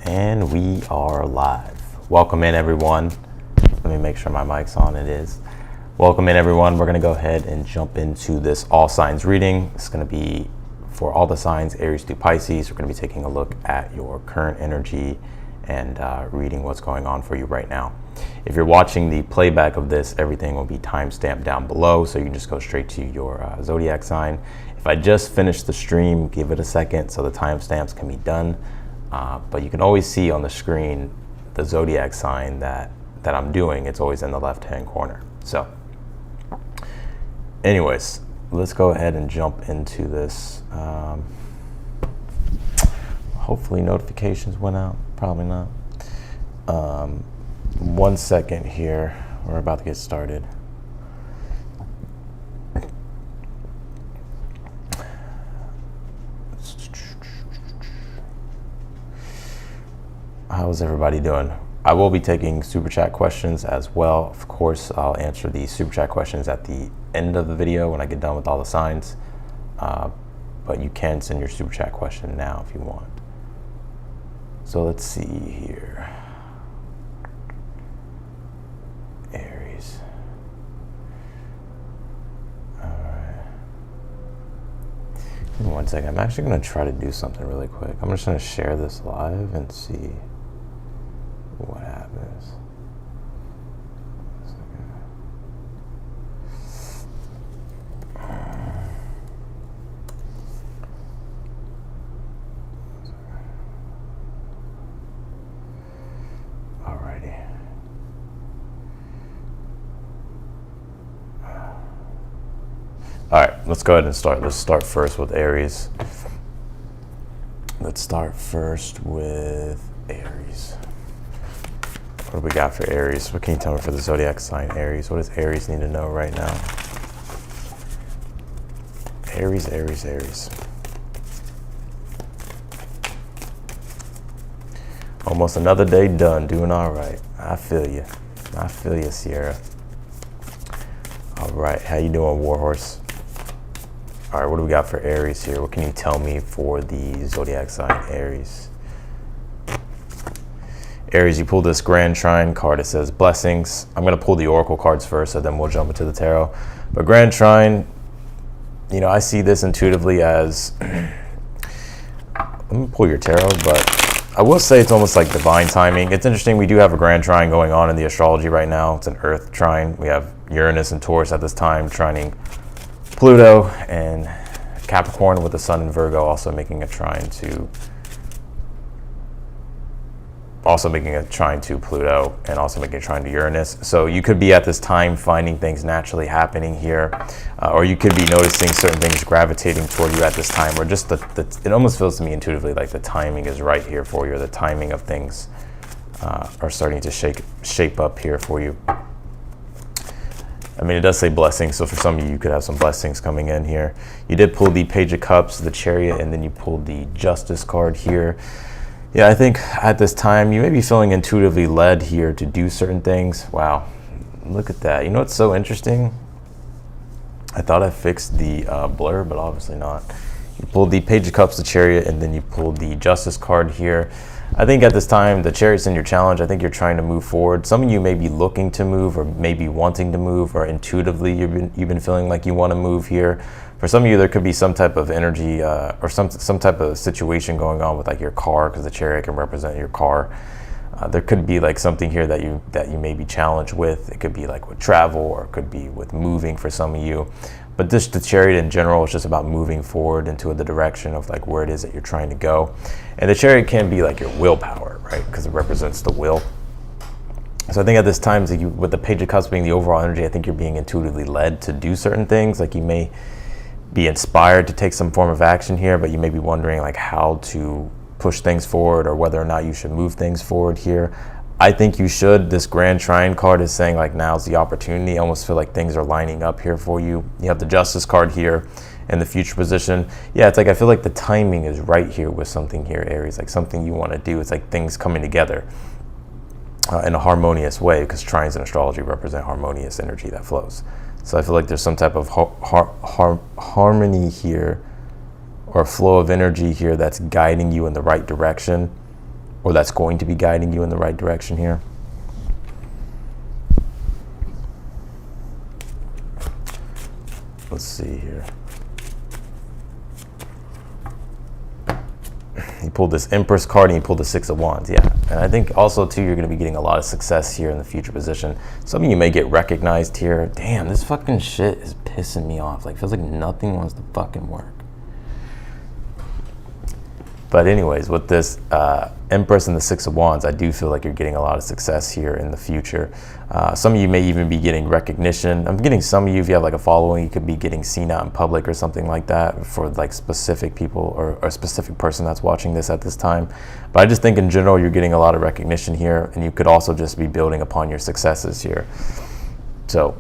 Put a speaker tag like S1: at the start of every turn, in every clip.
S1: And we are live. Welcome in, everyone. Let me make sure my mic's on. It is. Welcome in, everyone. We're going to go ahead and jump into this all signs reading. It's going to be for all the signs, Aries through Pisces. We're going to be taking a look at your current energy and reading what's going on for you right now. If you're watching the playback of this, everything will be timestamped down below, so you can just go straight to your zodiac sign. If I just finished the stream, give it a second so the timestamps can be done. But you can always see on the screen the zodiac sign that I'm doing. It's always in the left-hand corner. So anyways, let's go ahead and jump into this. Hopefully notifications went out. Probably not. 1 second here. We're about to get started. How's everybody doing? I will be taking super chat questions as well. Of course, I'll answer the super chat questions at the end of the video when I get done with all the signs. But you can send your super chat question now if you want. So let's see here. Aries. All right. Give me 1 second. I'm actually going to try to do something really quick. I'm just going to share this live and see what happens. Alrighty. All right, let's go ahead and start. Let's start first with Aries. Let's start first with Aries. What do we got for Aries? What can you tell me for the zodiac sign Aries? What does Aries need to know right now? Aries, Aries, Aries. Almost another day done, doing all right. I feel you. I feel you, Sierra. All right, how you doing, Warhorse? All right, what do we got for Aries here? What can you tell me for the zodiac sign Aries? Aries, you pulled this Grand Trine card. It says blessings. I'm going to pull the Oracle cards first, so then we'll jump into the tarot. But Grand Trine, you know, I see this intuitively as, let me pull your tarot, but I will say it's almost like divine timing. It's interesting. We do have a Grand Trine going on in the astrology right now. It's an Earth trine. We have Uranus and Taurus at this time trining Pluto, and Capricorn with the Sun in Virgo also making a trine to Pluto, and also making a trine to Uranus. So you could be at this time finding things naturally happening here, or you could be noticing certain things gravitating toward you at this time, or just it almost feels to me intuitively like the timing is right here for you, or the timing of things are starting to shape up here for you. I mean, it does say blessings, so for some of you, you could have some blessings coming in here. You did pull the Page of Cups, the Chariot, and then you pulled the Justice card here. Yeah, I think at this time, you may be feeling intuitively led here to do certain things. Wow, look at that. You know what's so interesting? I thought I fixed the blur, but obviously not. You pulled the Page of Cups, the Chariot, and then you pulled the Justice card here. I think at this time, the Chariot's in your challenge. I think you're trying to move forward. Some of you may be looking to move, or maybe wanting to move, or intuitively you've been feeling like you want to move here. For some of you, there could be some type of energy or some type of situation going on with like your car, because the Chariot can represent your car. There could be like something here that you may be challenged with. It could be like with travel, or it could be with moving for some of you. But just the Chariot in general is just about moving forward into the direction of like where it is that you're trying to go. And the Chariot can be like your willpower, right? Because it represents the will. So I think at this time, with the Page of Cups being the overall energy, I think you're being intuitively led to do certain things. Like you may be inspired to take some form of action here, but you may be wondering like how to push things forward, or whether or not you should move things forward here. I think you should. This Grand Trine card is saying like now's the opportunity. I almost feel like things are lining up here for you. You have the Justice card here in the future position. Yeah, it's like I feel like the timing is right here with something here, Aries, like something you want to do. It's like things coming together in a harmonious way, because trines in astrology represent harmonious energy that flows. So I feel like there's some type of harmony here, or flow of energy here that's guiding you in the right direction. or that's going to be guiding you in the right direction here. Let's see here. You pulled this Empress card and you pulled the Six of Wands. Yeah, and I think also too, you're going to be getting a lot of success here in the future position. Some of you may get recognized here. Damn, this fucking shit is pissing me off. Like, feels like nothing wants to fucking work. But anyways, with this Empress and the Six of Wands, I do feel like you're getting a lot of success here in the future. Some of you may even be getting recognition. I'm getting some of you, if you have like a following, you could be getting seen out in public or something like that for like specific people or a specific person that's watching this at this time. But I just think in general, you're getting a lot of recognition here, and you could also just be building upon your successes here. So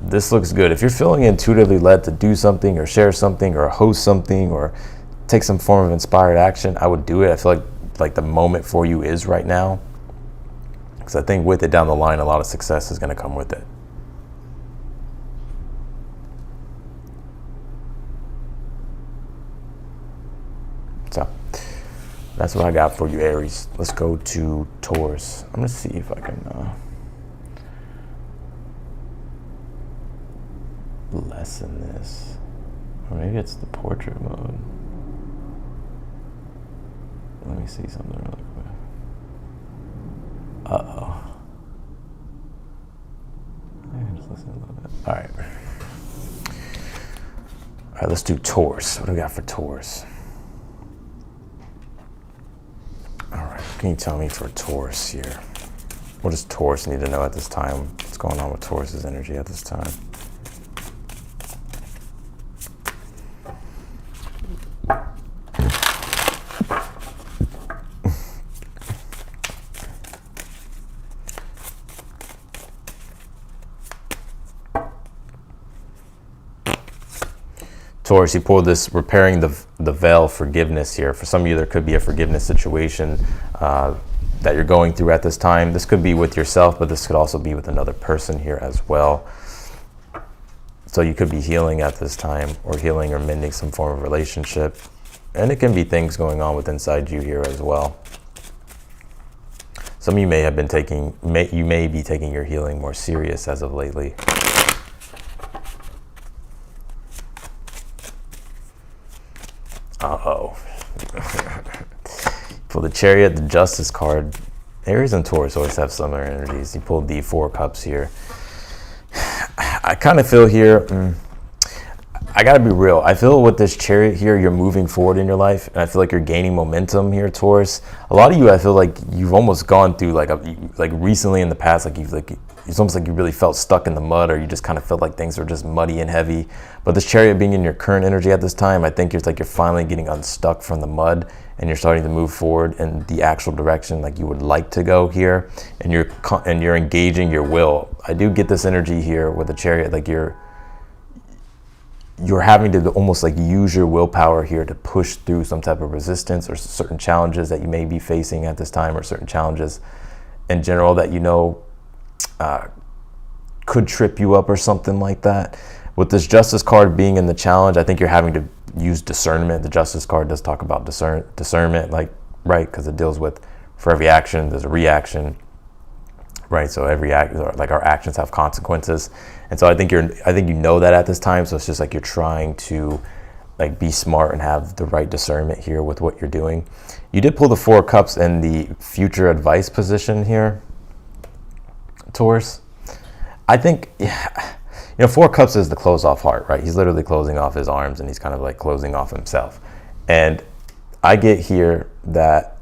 S1: this looks good. If you're feeling intuitively led to do something or share something or host something or take some form of inspired action, I would do it. I feel like the moment for you is right now, because I think with it down the line, a lot of success is going to come with it. So that's what I got for you, Aries. Let's go to Taurus. I'm going to see if I can lessen this, or maybe it's the portrait mode. Let me see something really quick. Uh-oh. Just listen a little bit. All right. All right, let's do Taurus. What do we got for Taurus? All right, what can you tell me for Taurus here? What does Taurus need to know at this time? What's going on with Taurus's energy at this time? Taurus, you pulled this repairing the veil forgiveness here. For some of you, there could be a forgiveness situation that you're going through at this time. This could be with yourself, but this could also be with another person here as well. So you could be healing at this time, or healing or mending some form of relationship. And it can be things going on with inside you here as well. Some of you may have been you may be taking your healing more serious as of lately. Uh-oh. For the Chariot, the Justice card, Aries and Taurus always have similar energies. You pulled the Four Cups here. I kind of feel here, I gotta be real. I feel with this Chariot here, you're moving forward in your life, and I feel like you're gaining momentum here, Taurus. A lot of you, I feel like you've almost gone through like recently in the past, it's almost like you really felt stuck in the mud, or you just kind of felt like things were just muddy and heavy. But this Chariot being in your current energy at this time, I think it's like you're finally getting unstuck from the mud, and you're starting to move forward in the actual direction like you would like to go here, and you're engaging your will. I do get this energy here with the Chariot, like you're having to almost like use your willpower here to push through some type of resistance or certain challenges that you may be facing at this time, or certain challenges in general that could trip you up or something like that. With this Justice card being in the challenge, I think you're having to use discernment. The Justice card does talk about discernment, like, right, because it deals with, for every action there's a reaction, right? So every act, like, our actions have consequences, and so I think you know that at this time. So it's just like you're trying to like be smart and have the right discernment here with what you're doing. You did pull the Four Cups in the future advice position here, Taurus. I think, Four Cups is the close off heart, right? He's literally closing off his arms, and he's kind of like closing off himself. And I get here that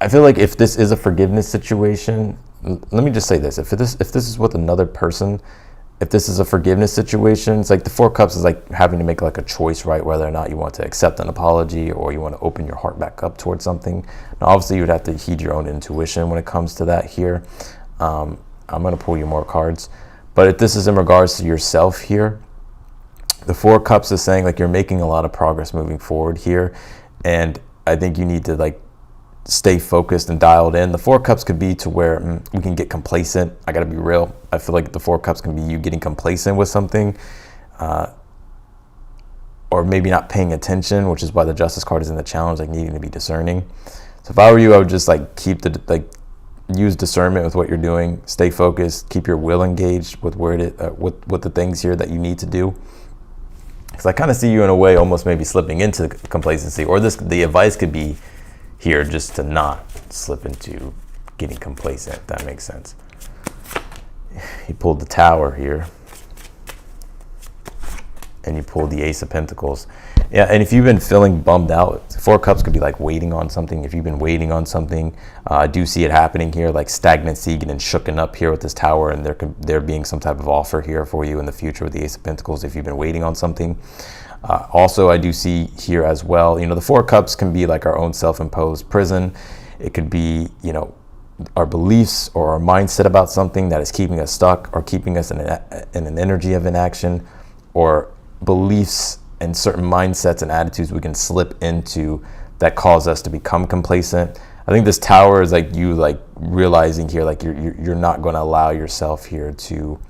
S1: I feel like if this is a forgiveness situation, let me just say this: if this is with another person, if this is a forgiveness situation, it's like the Four Cups is like having to make like a choice, right? Whether or not you want to accept an apology or you want to open your heart back up towards something. Now, obviously, you would have to heed your own intuition when it comes to that here. I'm going to pull you more cards. But if this is in regards to yourself here, the Four Cups is saying like you're making a lot of progress moving forward here. And I think you need to like stay focused and dialed in. The Four Cups could be to where we can get complacent. I got to be real. I feel like the Four Cups can be you getting complacent with something, or maybe not paying attention, which is why the Justice card is in the challenge, like needing to be discerning. So if I were you, I would just like use discernment with what you're doing, stay focused, keep your will engaged with with the things here that you need to do. Because I kind of see you in a way almost maybe slipping into complacency, or the advice could be here just to not slip into getting complacent, if that makes sense. You pulled the Tower here, and you pulled the Ace of Pentacles. Yeah, and if you've been feeling bummed out, Four of Cups could be like waiting on something. If you've been waiting on something, I do see it happening here, like stagnancy, getting shooken up here with this Tower, and there being some type of offer here for you in the future with the Ace of Pentacles if you've been waiting on something. Also, I do see here as well, the Four of Cups can be like our own self-imposed prison. It could be, our beliefs or our mindset about something that is keeping us stuck or keeping us in an energy of inaction, or beliefs and certain mindsets and attitudes we can slip into that cause us to become complacent. I think this Tower is like you realizing here, like you're not going to allow yourself here to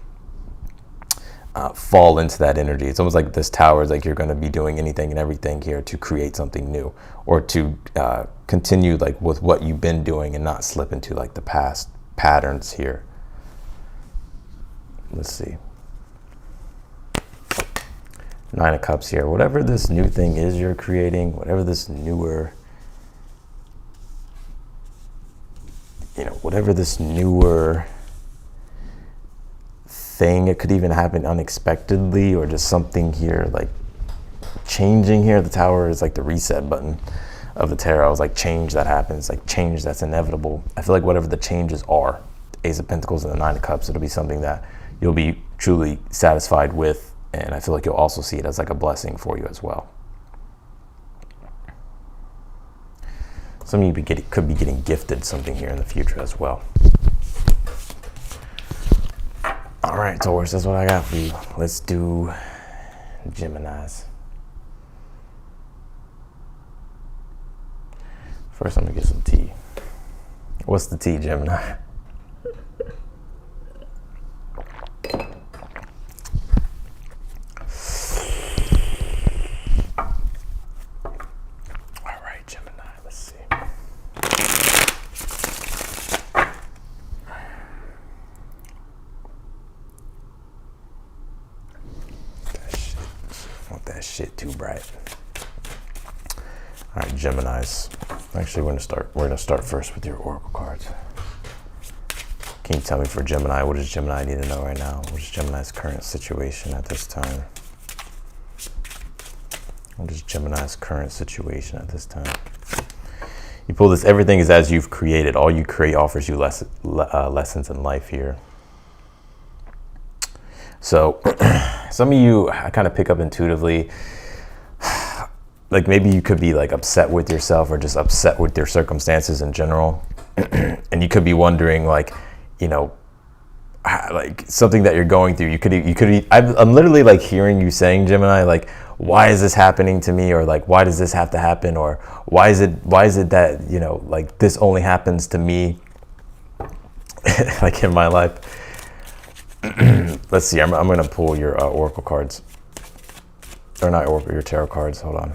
S1: fall into that energy. It's almost like this Tower is like you're going to be doing anything and everything here to create something new, or to continue like with what you've been doing and not slip into like the past patterns here. Let's see. Nine of Cups here. Whatever this new thing is you're creating, whatever this newer, whatever this newer thing, it could even happen unexpectedly, or just something here like changing here. The Tower is like the reset button of the tarot. It's like change that happens, like change that's inevitable. I feel like whatever the changes are, Ace of Pentacles and the Nine of Cups, it'll be something that you'll be truly satisfied with, and I feel like you'll also see it as like a blessing for you as well. Some of you could be getting gifted something here in the future as well. All right, Taurus, that's what I got for you. Let's do Geminis. First, I'm gonna get some tea. What's the tea, Gemini? All right, Gemini, let's see. That shit too bright. All right, Geminis. Actually, we're gonna start first with your oracle cards. Can you tell me for Gemini, what does Gemini need to know right now? What is Gemini's current situation at this time? What is Gemini's current situation at this time? You pull this, everything is as you've created. All you create offers you lessons in life here. So some of you, I kind of pick up intuitively, like maybe you could be like upset with yourself or just upset with your circumstances in general. And you could be wondering like, like something that you're going through. You could I'm literally like hearing you saying, Gemini, like, why is this happening to me? Or like, why does this have to happen? Or why is it that, like this only happens to me like in my life? Let's see, I'm going to pull your oracle cards. Or not oracle, your tarot cards. Hold on.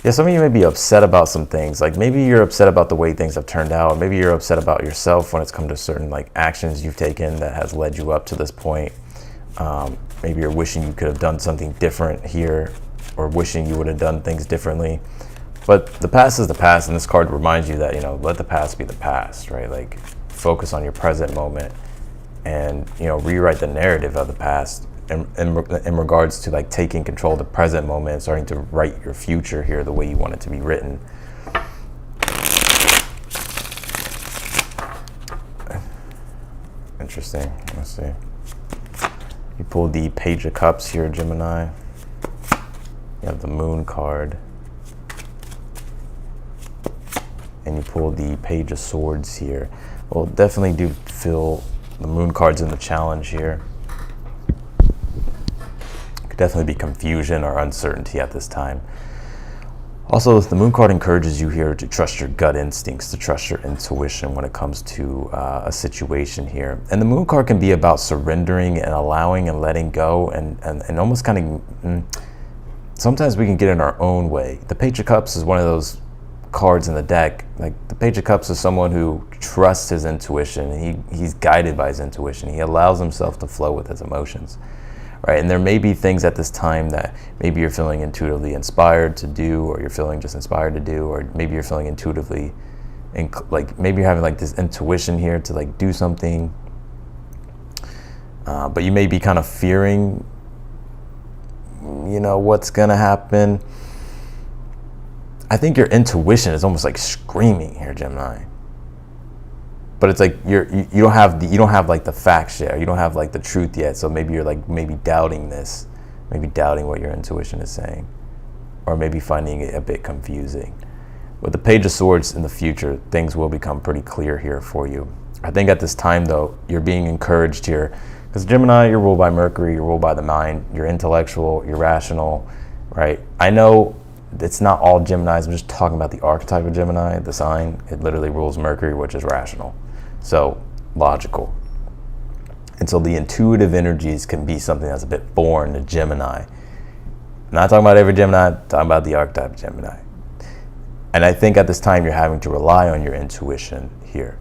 S1: Yeah, some of you may be upset about some things. Like maybe you're upset about the way things have turned out. Maybe you're upset about yourself when it's come to certain like actions you've taken that has led you up to this point. Maybe you're wishing you could have done something different here, or wishing you would have done things differently. But the past is the past, and this card reminds you that, let the past be the past, right? Like focus on your present moment and, rewrite the narrative of the past in regards to like taking control of the present moment and starting to write your future here the way you want it to be written. Interesting. Let's see. You pulled the Page of Cups here, Gemini. You have the Moon card. And you pulled the Page of Swords here. Well, definitely do feel the Moon card's in the challenge here. Could definitely be confusion or uncertainty at this time. Also, the Moon card encourages you here to trust your gut instincts, to trust your intuition when it comes to a situation here. And the Moon card can be about surrendering and allowing and letting go, and almost kind of sometimes we can get in our own way. The Page of Cups is one of those cards in the deck. Like, the Page of Cups is someone who trusts his intuition. He's guided by his intuition. He allows himself to flow with his emotions, right? And there may be things at this time that maybe you're feeling intuitively inspired to do, or you're feeling just inspired to do, or maybe you're feeling intuitively, like maybe you're having like this intuition here to like do something, but you may be kind of fearing, you know, what's gonna happen. I think your intuition is almost like screaming here, Gemini. But it's like you don't have like the facts yet. You don't have like the truth yet. So maybe you're like doubting this, maybe doubting what your intuition is saying, or maybe finding it a bit confusing. With the Page of Swords in the future, things will become pretty clear here for you. I think at this time though, you're being encouraged here, because Gemini, you're ruled by Mercury, you're ruled by the mind, you're intellectual, you're rational, right? I know it's not all Geminis. I'm just talking about the archetype of Gemini, the sign. It literally rules Mercury, which is rational. So logical. And so the intuitive energies can be something that's a bit foreign to Gemini. I'm not talking about every Gemini, I'm talking about the archetype of Gemini. And I think at this time you're having to rely on your intuition here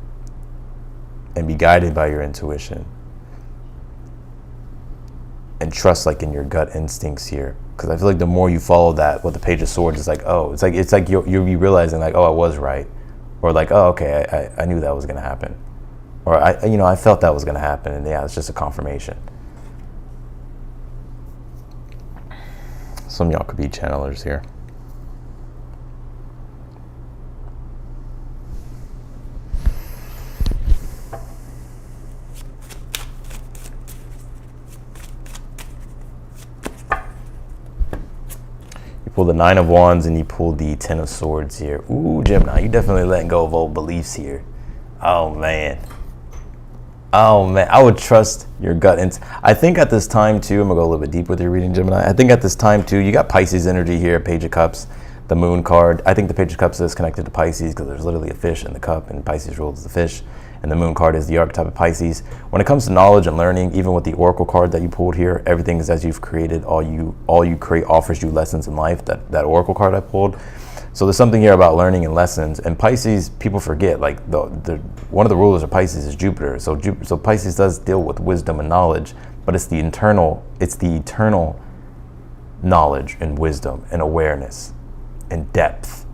S1: and be guided by your intuition and trust like in your gut instincts here. Because I feel like the more you follow that, what the Page of Swords is like, oh, it's like you'll be realizing like, oh, I was right, or like, oh, okay, I knew that was gonna happen, or I felt that was gonna happen, and yeah, it's just a confirmation. Some of y'all could be channelers here. Pull the Nine of Wands and you pull the Ten of Swords here. Ooh, Gemini, you definitely letting go of old beliefs here. Oh man, I would trust your gut. And I think at this time too, I'm gonna go a little bit deep with your reading, Gemini. I think at this time too, you got Pisces energy here, Page of Cups, the Moon card. I think the Page of Cups is connected to Pisces because there's literally a fish in the cup, and Pisces rules the fish. And the Moon card is the archetype of Pisces. When it comes to knowledge and learning, even with the Oracle card that you pulled here, everything is as you've created. All you create offers you lessons in life. That Oracle card I pulled. So there's something here about learning and lessons. And Pisces, people forget, like the one of the rulers of Pisces is Jupiter. So Pisces does deal with wisdom and knowledge, but it's the eternal knowledge and wisdom and awareness and depth.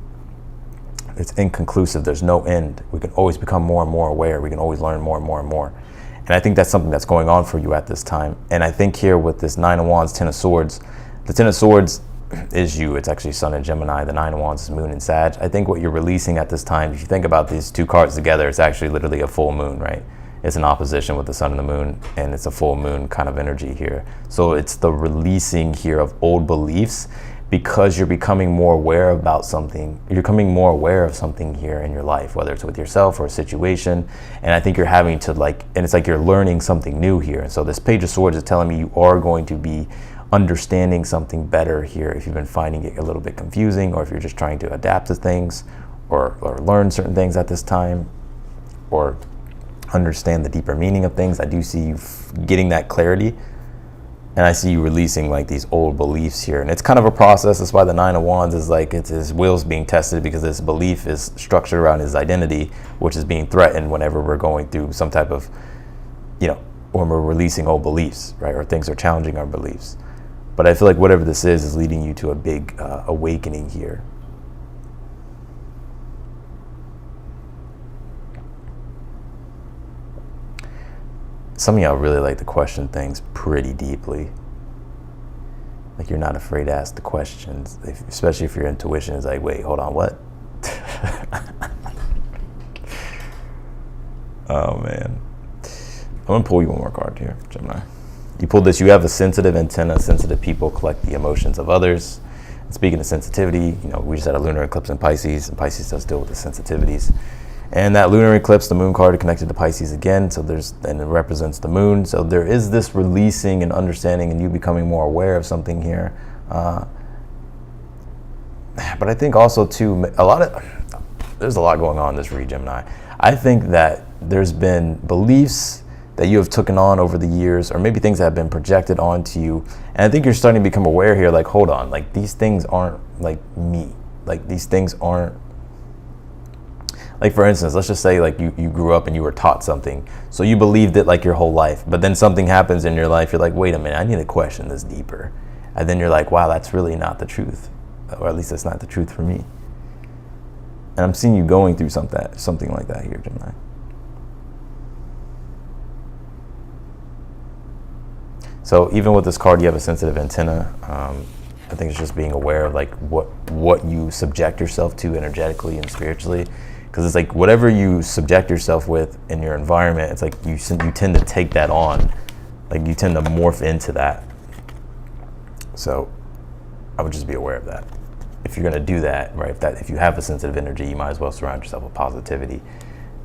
S1: It's inconclusive. There's no end. We can always become more and more aware. We can always learn more and more and more. And I think that's something that's going on for you at this time. And I think here with this Nine of Wands, Ten of Swords, the Ten of Swords is you. It's actually Sun and Gemini. The Nine of Wands is Moon and Sag. I think what you're releasing at this time, if you think about these two cards together, it's actually literally a full moon, right? It's an opposition with the Sun and the Moon, and it's a full moon kind of energy here. So it's the releasing here of old beliefs, because you're becoming more aware about something. You're becoming more aware of something here in your life, whether it's with yourself or a situation. And I think you're having to and it's like you're learning something new here. And so this Page of Swords is telling me you are going to be understanding something better here if you've been finding it a little bit confusing, or if you're just trying to adapt to things or learn certain things at this time, or understand the deeper meaning of things. I do see you getting that clarity. And I see you releasing like these old beliefs here. And it's kind of a process. That's why the Nine of Wands is like, it's his will's being tested, because this belief is structured around his identity, which is being threatened whenever we're going through some type of, when we're releasing old beliefs, right? Or things are challenging our beliefs. But I feel like whatever this is leading you to a big awakening here. Some of y'all really like to question things pretty deeply. Like, you're not afraid to ask the questions, especially if your intuition is like, wait, hold on, what? Oh man. I'm gonna pull you one more card here, Gemini. You pulled this. You have a sensitive antenna. Sensitive people collect the emotions of others. And speaking of sensitivity, we just had a lunar eclipse in Pisces, and Pisces does deal with the sensitivities. And that lunar eclipse, the Moon card, connected to Pisces again, and it represents the moon. So there is this releasing and understanding, and you becoming more aware of something here. But I think also too, there's a lot going on in this read, Gemini. I think that there's been beliefs that you have taken on over the years, or maybe things that have been projected onto you. And I think you're starting to become aware here, like, hold on, like these things aren't like me. Like these things aren't, like for instance, let's just say like you grew up and you were taught something. So you believed it like your whole life, but then something happens in your life, you're like, wait a minute, I need to question this deeper. And then you're like, wow, that's really not the truth. Or at least that's not the truth for me. And I'm seeing you going through something like that here, Gemini. So even with this card, you have a sensitive antenna. I think it's just being aware of like what you subject yourself to energetically and spiritually, because it's like whatever you subject yourself with in your environment, it's like you tend to take that on, like you tend to morph into that. So I would just be aware of that. If you're going to do that, right? If you have a sensitive energy, you might as well surround yourself with positivity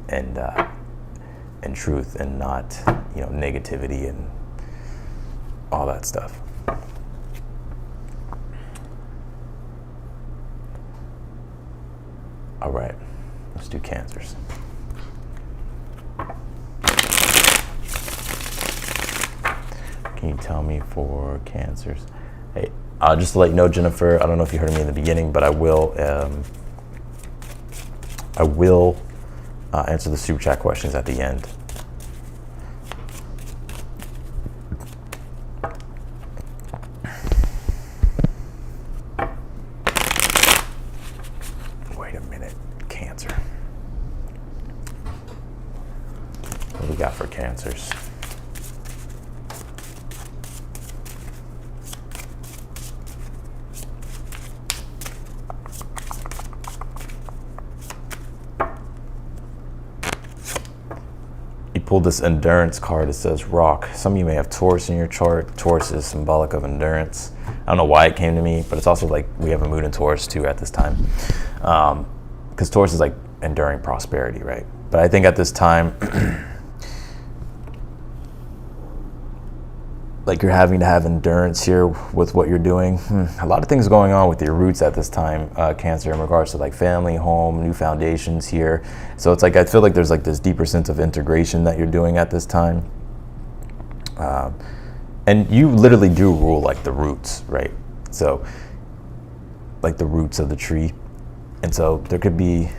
S1: and truth, and not negativity and all that stuff. All right, let's do Cancers. Can you tell me for Cancers? Hey, just to let you know, Jennifer, I don't know if you heard me in the beginning, but I will answer the super chat questions at the end. Wait a minute, Cancer. What do we got for Cancers? Pulled this endurance card. It says rock. Some of you may have Taurus in your chart. Taurus is symbolic of endurance. I don't know why it came to me, but it's also like we have a moon in Taurus too at this time, because Taurus is like enduring prosperity, right? But I think at this time like you're having to have endurance here with what you're doing. A lot of things going on with your roots at this time, Cancer, in regards to like family, home, new foundations here. So it's like I feel like there's like this deeper sense of integration that you're doing at this time. And you literally do rule like the roots, right? So like the roots of the tree. And so there could be,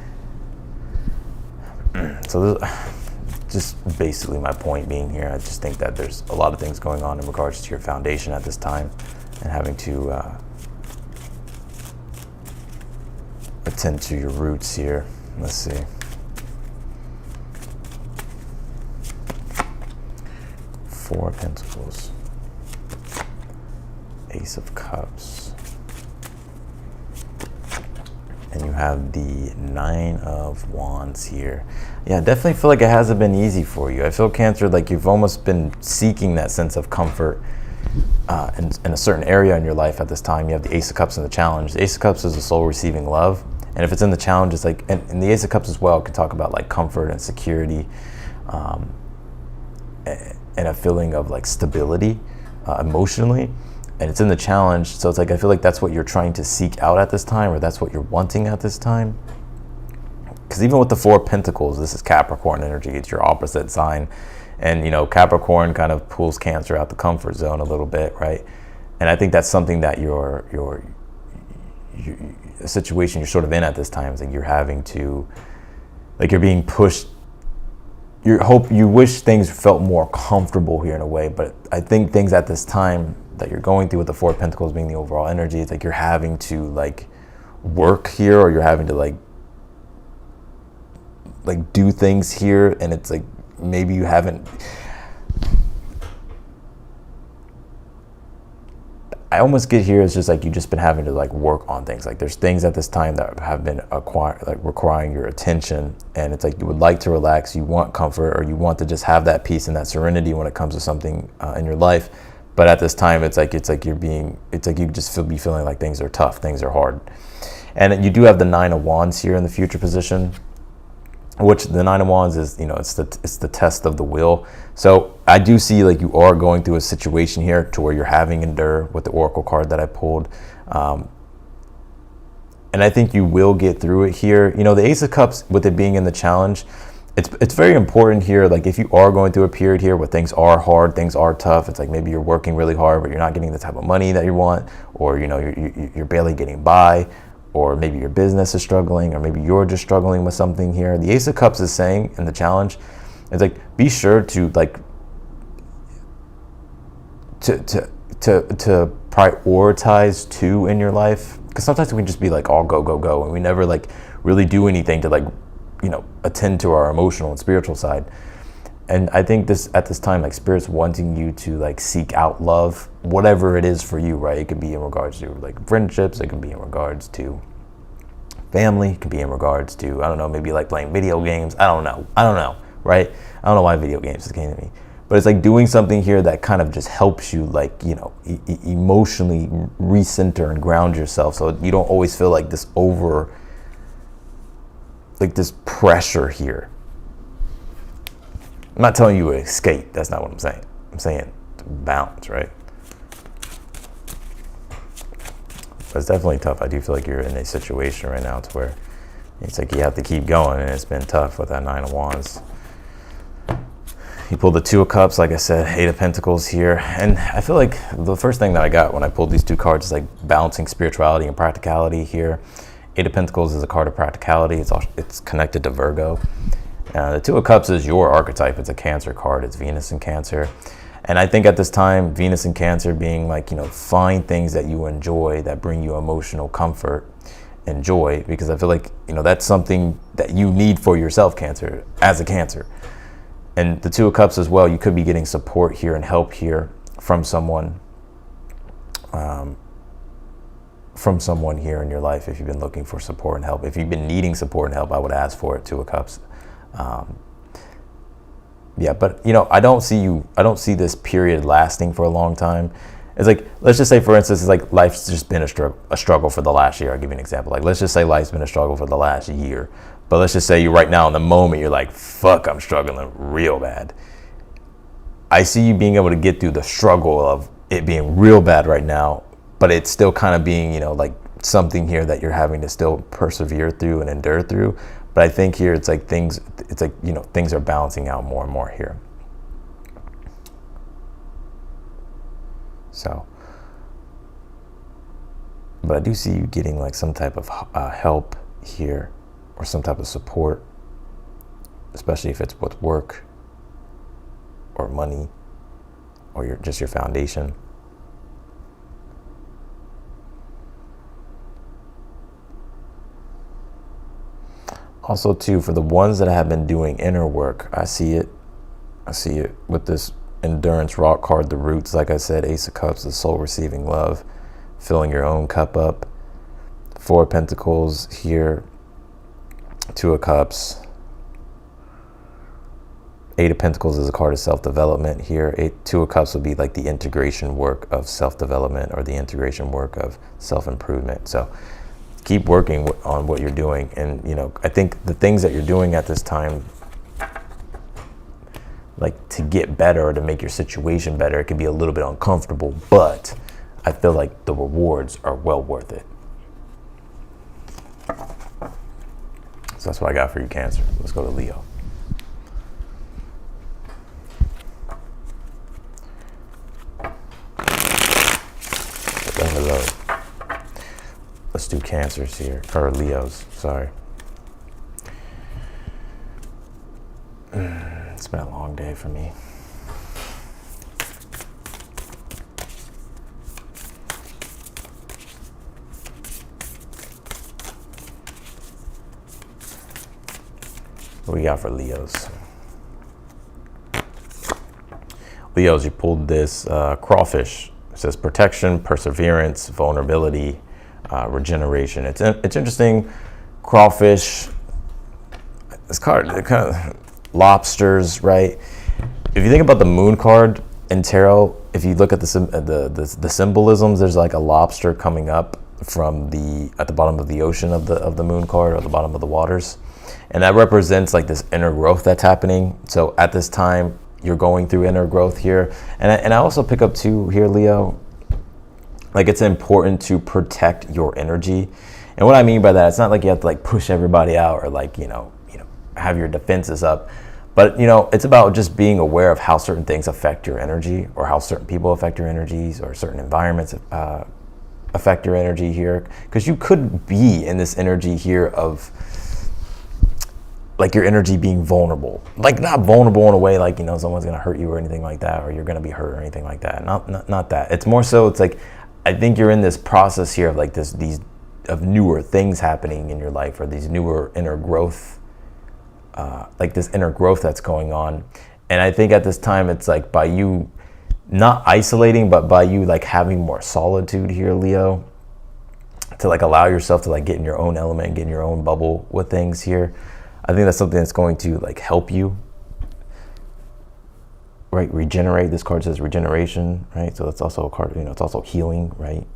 S1: just basically my point being here, I just think that there's a lot of things going on in regards to your foundation at this time, and having to attend to your roots here. Let's see. Four of Pentacles, Ace of Cups, and you have the Nine of Wands here. Yeah, I definitely feel like it hasn't been easy for you. I feel, Cancer, like you've almost been seeking that sense of comfort in a certain area in your life at this time. You have the Ace of Cups and the Challenge. The Ace of Cups is the soul receiving love. And if it's in the Challenge, it's like, and the Ace of Cups as well can talk about like comfort and security, and a feeling of like stability emotionally. And it's in the Challenge, so it's like I feel like that's what you're trying to seek out at this time, or that's what you're wanting at this time. Because even with the Four of Pentacles, this is Capricorn energy. It's your opposite sign, and Capricorn kind of pulls Cancer out the comfort zone a little bit, right? And I think that's something that a situation you're sort of in at this time is like you're having to, like you're being pushed. You wish things felt more comfortable here in a way, but I think things at this time that you're going through with the Four of Pentacles being the overall energy, it's like you're having to like work here, or you're having to like do things here, and it's like maybe you haven't. I almost get here, it's just like you've just been having to like work on things. Like there's things at this time that have been requiring your attention, and it's like you would like to relax, you want comfort, or you want to just have that peace and that serenity when it comes to something in your life. But at this time, it's like you just be feeling like things are tough, things are hard. And you do have the Nine of Wands here in the future position, which the Nine of Wands is, it's the test of the will. So I do see like you are going through a situation here to where you're having endure with the Oracle card that I pulled. And I think you will get through it here. The Ace of Cups, with it being in the Challenge, it's very important here. Like if you are going through a period here where things are hard, things are tough, it's like maybe you're working really hard, but you're not getting the type of money that you want, or you know you're barely getting by, or maybe your business is struggling, or maybe you're just struggling with something here. The Ace of Cups is saying in the challenge, it's like be sure to like to prioritize two in your life, because sometimes we can just be like all go go go, and we never like really do anything to like, you know, attend to our emotional and spiritual side. And I think at this time, like Spirit's wanting you to like seek out love, whatever it is for you, right? It could be in regards to like friendships, it can be in regards to family, it can be in regards to, I don't know, maybe like playing video games. I don't know, right? I don't know why video games came to me, but it's like doing something here that kind of just helps you like, you know, emotionally recenter and ground yourself, so you don't always feel like this pressure here. I'm not telling you to escape. That's not what I'm saying. I'm saying to balance, right? But it's definitely tough. I do feel like you're in a situation right now to where it's like you have to keep going, and it's been tough with that Nine of Wands. You pulled the Two of Cups, like I said, Eight of Pentacles here. And I feel like the first thing that I got when I pulled these two cards is like balancing spirituality and practicality here. Eight of Pentacles is a card of practicality. It's connected to Virgo. The Two of Cups is your archetype. It's a Cancer card. It's Venus in Cancer. And I think at this time, Venus in Cancer being like, you know, find things that you enjoy that bring you emotional comfort and joy, because I feel like, you know, that's something that you need for yourself, Cancer, as a Cancer. And the Two of Cups as well, you could be getting support here and help here from someone here in your life. If you've been looking for support and help, if you've been needing support and help, I would ask for it. Two of Cups. Yeah, but you know, I don't see this period lasting for a long time. It's like, let's just say, for instance, it's like life's just been a struggle for the last year. I'll give you an example. Like, let's just say life's been a struggle for the last year. But let's just say you right now in the moment, you're like, fuck, I'm struggling real bad. I see you being able to get through the struggle of it being real bad right now, but it's still kind of being, you know, like something here that you're having to still persevere through and endure through. But I think here it's like, you know, things are balancing out more and more here. So, but I do see you getting like some type of help here, or some type of support, especially if it's with work or money or just your foundation. Also too, for the ones that have been doing inner work, I see it with this Endurance Rock card, the Roots. Like I said, Ace of Cups, the soul receiving love, filling your own cup up. Four of Pentacles here, Two of Cups. Eight of Pentacles is a card of self-development here. Two of Cups would be like the integration work of self-development, or the integration work of self-improvement. So keep working on what you're doing. And, you know, I think the things that you're doing at this time, like to get better or to make your situation better, it can be a little bit uncomfortable, but I feel like the rewards are well worth it. So that's what I got for you, Cancer. Let's go to Leo. Let's do Cancers here, or Leos, sorry. It's been a long day for me. What we got for Leos? Leos, you pulled this crawfish. It says protection, perseverance, vulnerability, regeneration. It's interesting. Crawfish. It's kind of lobsters, right? If you think about the Moon card in tarot, if you look at the symbolisms, there's like a lobster coming up from at the bottom of the ocean of the Moon card, or the bottom of the waters, and that represents like this inner growth that's happening. So at this time, you're going through inner growth here, and I also pick up too here, Leo, like it's important to protect your energy. And what I mean by that, it's not like you have to like push everybody out, or like you know have your defenses up. But, you know, it's about just being aware of how certain things affect your energy, or how certain people affect your energies, or certain environments affect your energy here. Because you could be in this energy here of, like, your energy being vulnerable. Like, not vulnerable in a way like, you know, someone's going to hurt you or anything like that, or you're going to be hurt or anything like that. Not that. It's more so, it's like, I think you're in this process here of, like, these of newer things happening in your life, or these newer inner growth, like this inner growth that's going on. And I think at this time, it's like by you not isolating, but by you like having more solitude here, Leo, to like allow yourself to like get in your own element, get in your own bubble with things here. I think that's something that's going to like help you, right? Regenerate. This card says regeneration, right? So that's also a card, you know, it's also healing, right?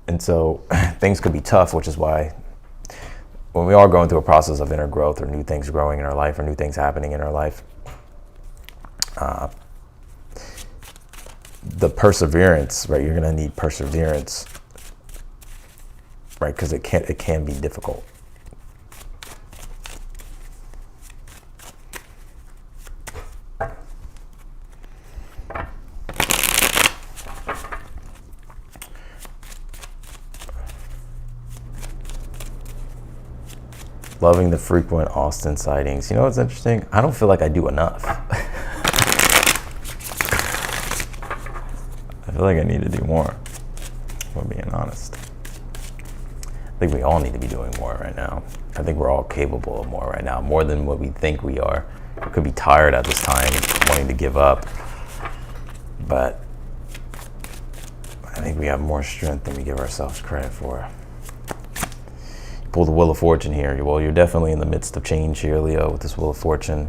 S1: And so things could be tough, which is why when we are going through a process of inner growth, or new things growing in our life, or new things happening in our life, the perseverance, right? You're going to need perseverance, right? Because it can be difficult. Loving the frequent Austin sightings. You know what's interesting? I don't feel like I do enough. I feel like I need to do more, if I'm being honest. I think we all need to be doing more right now. I think we're all capable of more right now, more than what we think we are. We could be tired at this time, wanting to give up. But I think we have more strength than we give ourselves credit for. Pull the Wheel of Fortune here. Well, you're definitely in the midst of change here, Leo, with this Wheel of Fortune.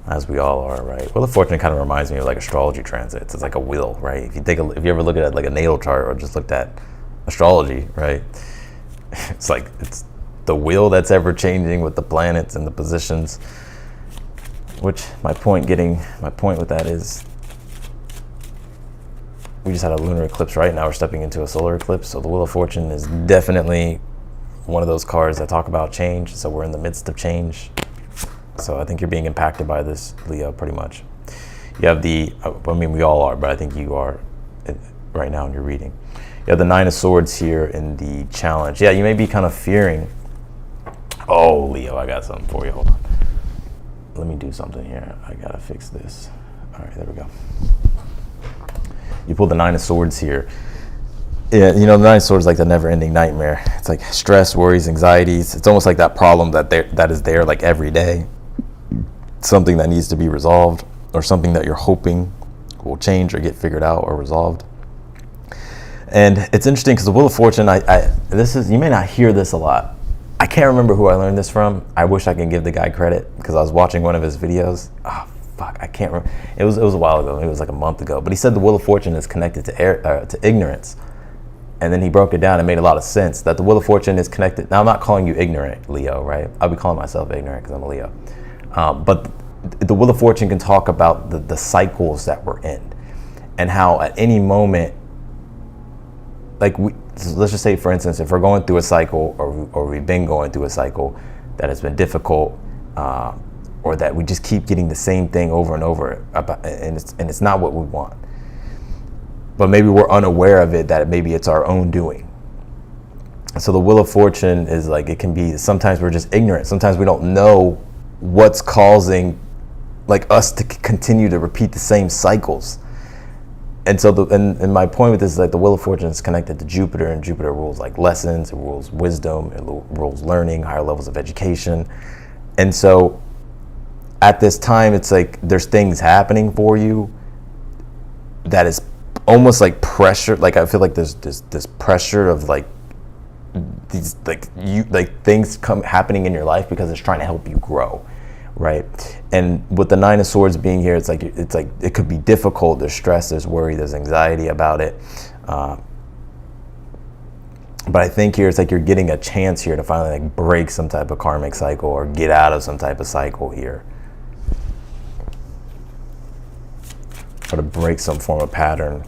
S1: As we all are, right? Wheel of Fortune kind of reminds me of like astrology transits. It's like a wheel, right? If you ever look at it like a natal chart, or just looked at astrology, right? It's like, it's the wheel that's ever changing with the planets and the positions. Which my point with that is, we just had a lunar eclipse, right? Now we're stepping into a solar eclipse. So the Wheel of Fortune is definitely one of those cards that talk about change. So we're in the midst of change. So I think you're being impacted by this, Leo, pretty much. You have I mean, we all are, but I think you are right now in your reading. You have the Nine of Swords here in the challenge. Yeah, you may be kind of fearing. Oh, Leo, I got something for you. Hold on. Let me do something here. I gotta fix this. All right, there we go. You pull the Nine of Swords here. Yeah, you know, the Nine of Swords is like the never-ending nightmare. It's like stress, worries, anxieties. It's almost like that problem that is there like every day. Something that needs to be resolved, or something that you're hoping will change or get figured out or resolved. And it's interesting because the Wheel of Fortune, you may not hear this a lot. I can't remember who I learned this from. I wish I could give the guy credit, because I was watching one of his videos. Oh, fuck, I can't remember. It was a while ago. It was like a month ago. But he said the Wheel of Fortune is connected to ignorance. And then he broke it down and made a lot of sense, that the Wheel of Fortune is connected. Now, I'm not calling you ignorant, Leo, right? I'll be calling myself ignorant because I'm a Leo. But the Wheel of Fortune can talk about the cycles that we're in, and how at any moment, like let's just say, for instance, if we're going through a cycle, or we've been going through a cycle that has been difficult, or that we just keep getting the same thing over and over, and it's not what we want. But maybe we're unaware of it, that maybe it's our own doing. So the Wheel of Fortune is like, it can be, sometimes we're just ignorant. Sometimes we don't know what's causing like us to continue to repeat the same cycles. And so and my point with this is like, the Wheel of Fortune is connected to Jupiter, and Jupiter rules like lessons, it rules wisdom, it rules learning, higher levels of education. And so at this time, it's like there's things happening for you that is almost like pressure. Like, I feel like there's this pressure of like these things happening in your life because it's trying to help you grow, right? And with the Nine of Swords being here, it's like it could be difficult. There's stress, there's worry, there's anxiety about it. But I think here it's like you're getting a chance here to finally like break some type of karmic cycle, or get out of some type of cycle here, or to break some form of pattern.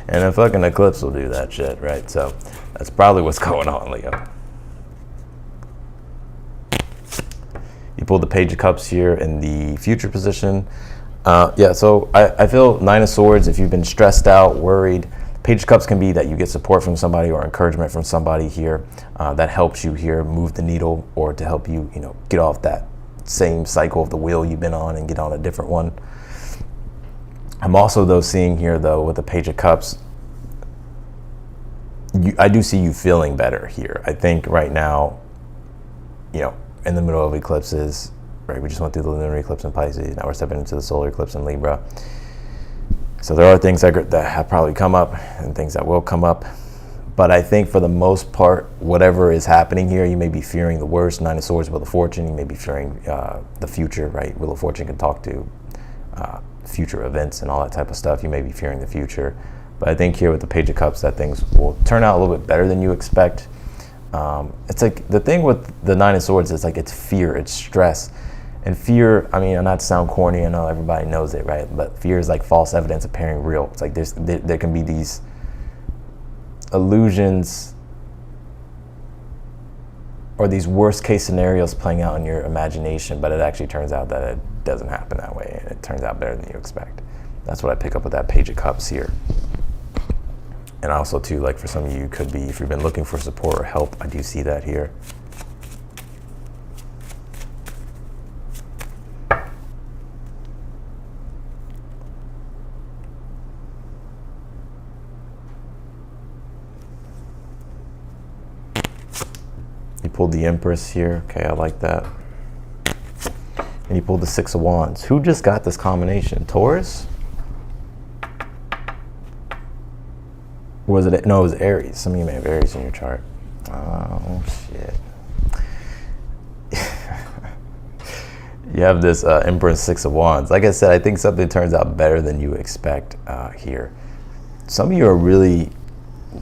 S1: And a fucking eclipse will do that shit, right? So that's probably what's going on, Leo. You pulled the Page of Cups here in the future position. Yeah, so I feel Nine of Swords, if you've been stressed out, worried, Page of Cups can be that you get support from somebody or encouragement from somebody here that helps you here move the needle, or to help you, get off that same cycle of the wheel you've been on and get on a different one. I'm also, though, seeing here, though, with the Page of Cups, I do see you feeling better here. I think right now, in the middle of eclipses, right? We just went through the lunar eclipse in Pisces. Now we're stepping into the solar eclipse in Libra. So there are things that have probably come up and things that will come up. But I think for the most part, whatever is happening here, you may be fearing the worst. Nine of Swords, Wheel of Fortune. You may be fearing the future, right? Wheel of Fortune can talk to future events and all that type of stuff. You may be fearing the future. But I think here with the Page of Cups, that things will turn out a little bit better than you expect. It's like the thing with the Nine of Swords is like it's fear, it's stress. And fear, I mean, not to sound corny, I know everybody knows it, right? But fear is like false evidence appearing real. It's like there can be these illusions or these worst case scenarios playing out in your imagination, but it actually turns out that it doesn't happen that way, and it turns out better than you expect. That's what I pick up with that Page of Cups here. And also too, like for some of you, could be, if you've been looking for support or help, I do see that here. You pulled the Empress here. Okay, I like that. And you pulled the Six of Wands. Who just got this combination? Taurus? Was it? No, it was Aries. Some of you may have Aries in your chart. Oh, shit. You have this Empress, Six of Wands. Like I said, I think something turns out better than you expect here. Some of you are really...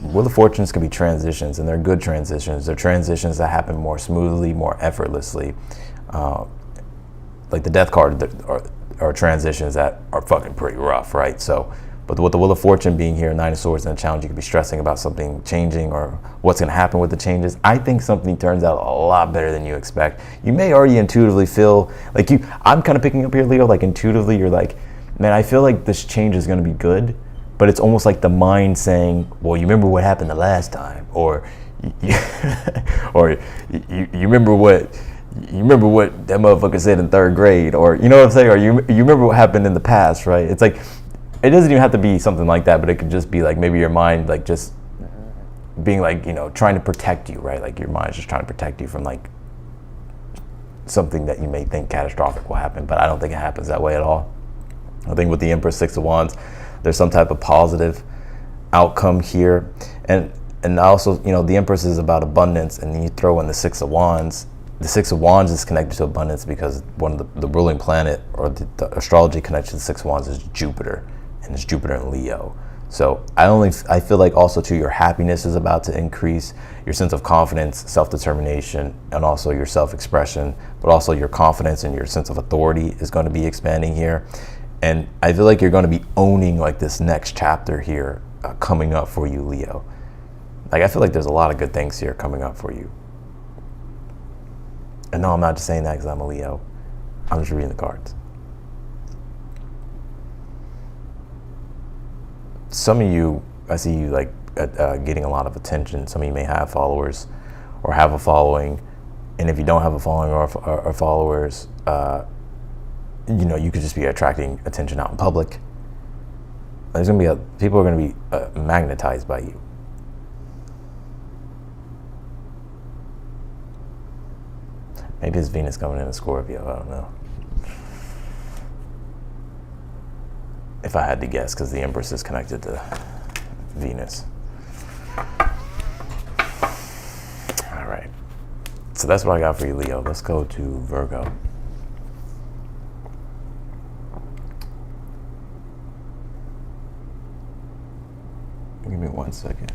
S1: Wheel of Fortunes can be transitions, and they're good transitions. They're transitions that happen more smoothly, more effortlessly. Like the Death card are transitions that are fucking pretty rough, right? So, but with the Wheel of Fortune being here, Nine of Swords, and a challenge, you could be stressing about something changing or what's going to happen with the changes. I think something turns out a lot better than you expect. You may already intuitively feel like I'm kind of picking up here, Leo, like intuitively you're like, man, I feel like this change is going to be good. But it's almost like the mind saying, well, you remember what happened the last time, or you remember what that motherfucker said in third grade, or you know what I'm saying, or you remember what happened in the past, right? It's like, it doesn't even have to be something like that, but it could just be like maybe your mind like just being like, trying to protect you, right? Like your mind's just trying to protect you from like something that you may think catastrophic will happen, but I don't think it happens that way at all. I think with the Empress, Six of Wands, there's some type of positive outcome here. And also, the Empress is about abundance, and then you throw in the Six of Wands. The Six of Wands is connected to abundance because one of the ruling planet, or the astrology connection to the Six of Wands, is Jupiter, and it's Jupiter in Leo. So I feel like also too, your happiness is about to increase, your sense of confidence, self-determination, and also your self-expression, but also your confidence and your sense of authority is going to be expanding here. And I feel like you're going to be owning like this next chapter here coming up for you, Leo. Like I feel like there's a lot of good things here coming up for you. And no, I'm not just saying that because I'm a Leo. I'm just reading the cards. Some of you, I see you like getting a lot of attention. Some of you may have followers or have a following. And if you don't have a following or followers, you could just be attracting attention out in public. There's gonna be people are gonna be magnetized by you. Maybe it's Venus coming into Scorpio. I don't know. If I had to guess, because the Empress is connected to Venus. All right. So that's what I got for you, Leo. Let's go to Virgo. Give me 1 second.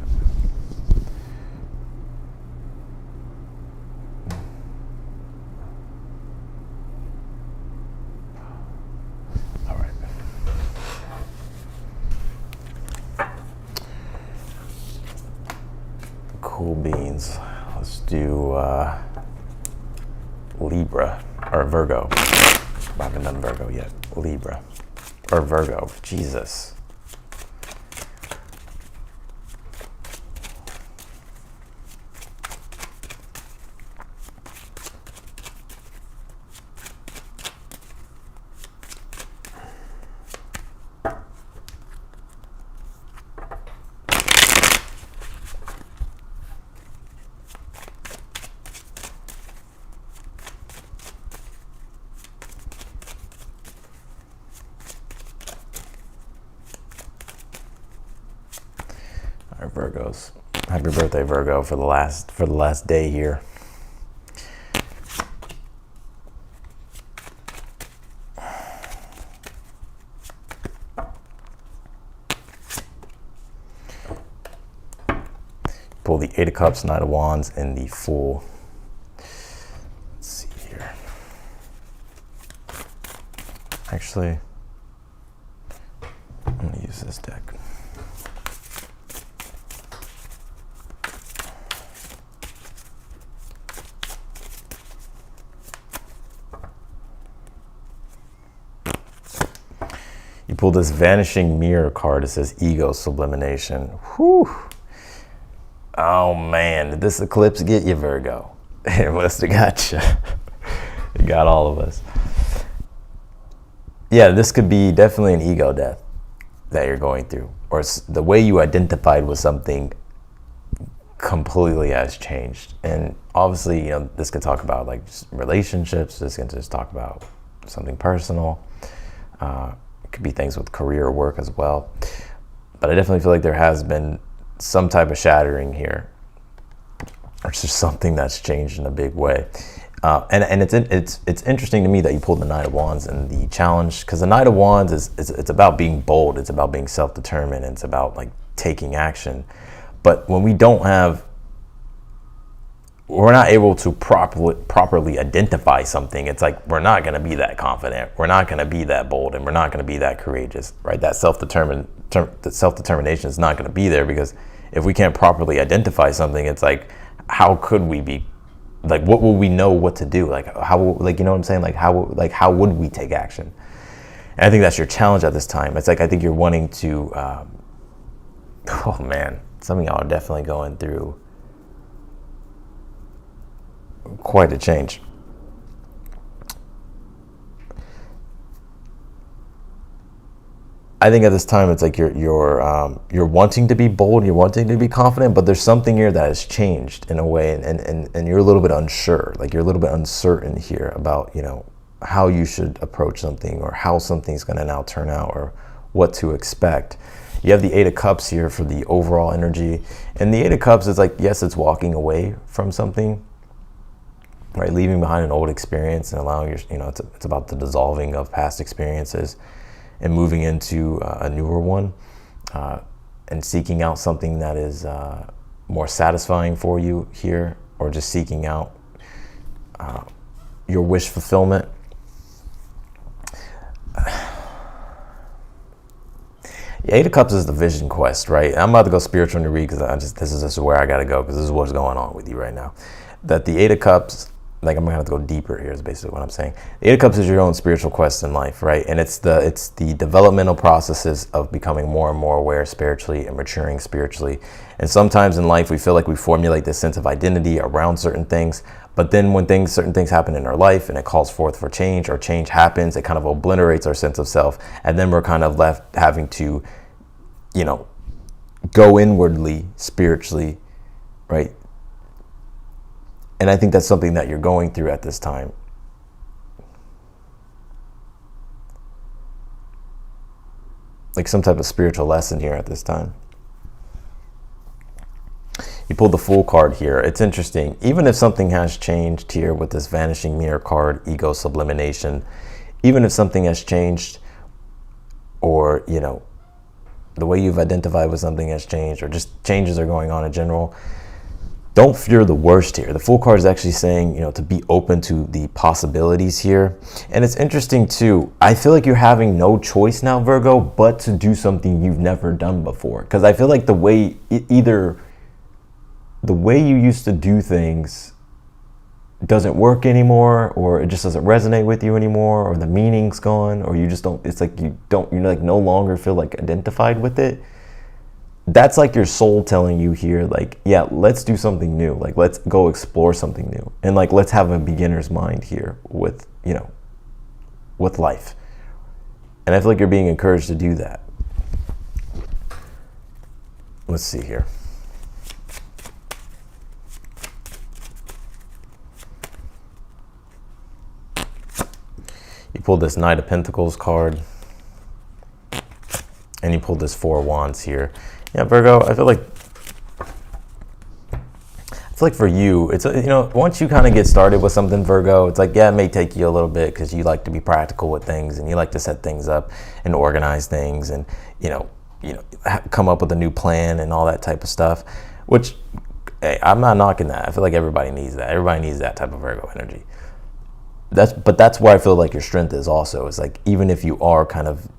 S1: All right. Cool beans. Let's do Libra. or Virgo. I haven't done Virgo yet. Libra or Virgo. Jesus. Virgos, happy birthday, Virgo, for the last day here. Pull the Eight of Cups, Knight of Wands, and the Fool. Let's see here. Actually, I'm gonna use this deck. You pull this Vanishing Mirror card. It says Ego Sublimation. Whew. Oh man, did this eclipse get you, Virgo? It must have got you. It got all of us. Yeah, this could be definitely an ego death that you're going through. Or the way you identified with something completely has changed. And obviously, this could talk about like just relationships. This can just talk about something personal. Could be things with career or work as well, but I definitely feel like there has been some type of shattering here. It's just something that's changed in a big way, and it's interesting to me that you pulled the Knight of Wands and the challenge, because the Knight of Wands it's about being bold, it's about being self-determined, it's about like taking action. But when we're not able to properly identify something, it's like we're not going to be that confident, we're not going to be that bold, and we're not going to be that courageous, right? That self-determination is not going to be there, because if we can't properly identify something, it's like, how could we be, like, what will we know what to do? Like, how, like, you know what I'm saying? Like, how would we take action? And I think that's your challenge at this time. It's like, I think you're wanting to, oh man, some of y'all are definitely going through quite a change. I think at this time it's like you're wanting to be bold, you're wanting to be confident, but there's something here that has changed in a way, and you're a little bit unsure, like you're a little bit uncertain here about how you should approach something, or how something's going to now turn out, or what to expect. You have the Eight of Cups here for the overall energy, and the Eight of Cups is like, yes, it's walking away from something, right? Leaving behind an old experience and allowing it's about the dissolving of past experiences and moving into a newer one, and seeking out something that is more satisfying for you here, or just seeking out your wish fulfillment. Yeah, Eight of Cups is the vision quest, right? I'm about to go spiritual in the read, because this is where I got to go, because this is what's going on with you right now. That the Eight of Cups, like, I'm gonna have to go deeper here, is basically what I'm saying. The Eight of Cups is your own spiritual quest in life, right? And it's the developmental processes of becoming more and more aware spiritually and maturing spiritually. And sometimes in life we feel like we formulate this sense of identity around certain things, but then when certain things happen in our life and it calls forth for change, or change happens, it kind of obliterates our sense of self, and then we're kind of left having to, go inwardly spiritually, right? And I think that's something that you're going through at this time. Like some type of spiritual lesson here at this time. You pulled the Fool card here. It's interesting. Even if something has changed here with this Vanishing Mirror card, Ego Sublimation, even if something has changed, or, the way you've identified with something has changed, or just changes are going on in general, don't fear the worst here. The Fool card is actually saying, to be open to the possibilities here. And it's interesting too. I feel like you're having no choice now, Virgo, but to do something you've never done before. Because I feel like the way you used to do things doesn't work anymore, or it just doesn't resonate with you anymore, or the meaning's gone, or you just don't, it's like you like no longer feel like identified with it. That's like your soul telling you here, like, yeah, let's do something new. Like, let's go explore something new. And like, let's have a beginner's mind here with, you know, with life. And I feel like you're being encouraged to do that. Let's see here. You pulled this Knight of Pentacles card, and you pulled this Four of Wands here. Yeah, Virgo, I feel like for you, it's, you know, once you kind of get started with something, Virgo, it's like, yeah, it may take you a little bit because you like to be practical with things, and you like to set things up and organize things, and you know, come up with a new plan and all that type of stuff, which, hey, I'm not knocking that. I feel like everybody needs that. Everybody needs that type of Virgo energy. But that's where I feel like your strength is also. It's like, even if you are kind of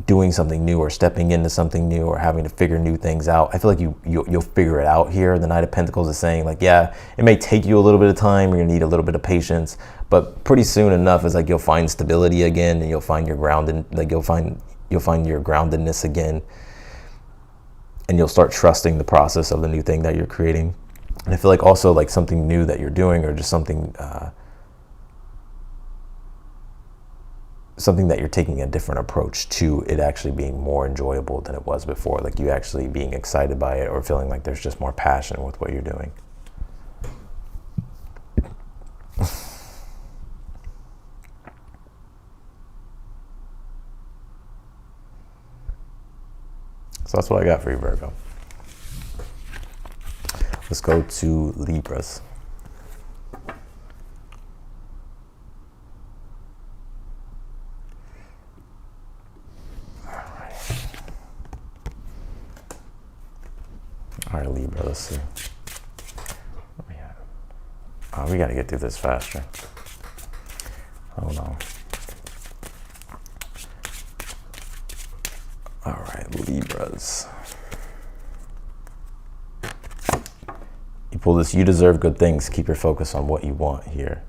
S1: doing something new or stepping into something new or having to figure new things out, I feel like you'll figure it out here. The Knight of Pentacles is saying, like, yeah, it may take you a little bit of time. You're gonna need a little bit of patience, but pretty soon enough, it's like you'll find stability again, and you'll find your grounded, like you'll find your groundedness again, and you'll start trusting the process of the new thing that you're creating. And I feel like also like something new that you're doing, or just something that you're taking a different approach to it actually being more enjoyable than it was before, like you actually being excited by it, or feeling like there's just more passion with what you're doing. So that's what I got for you, Virgo. Let's go to Libras. All right, Libra, let's see. What we have? Oh, we got to get through this faster. Hold on. All right, Libras. You pull this, you deserve good things. Keep your focus on what you want here.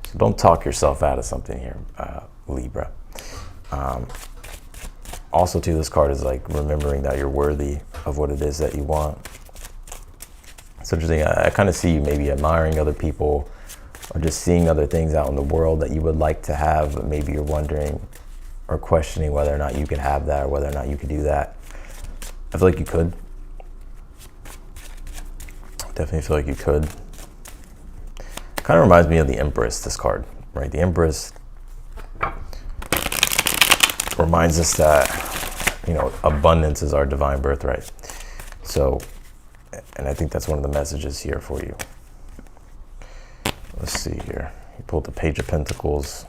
S1: So don't talk yourself out of something here, Libra. Also, too, this card is like remembering that you're worthy of what it is that you want. It's interesting. I kind of see you maybe admiring other people, or just seeing other things out in the world that you would like to have, but maybe you're wondering or questioning whether or not you could have that, or whether or not you could do that. I feel like you could. Definitely feel like you could. Kind of reminds me of the Empress, this card, right? The Empress reminds us that, you know, abundance is our divine birthright. So, and I think that's one of the messages here for you. Let's see here. You pulled the Page of Pentacles,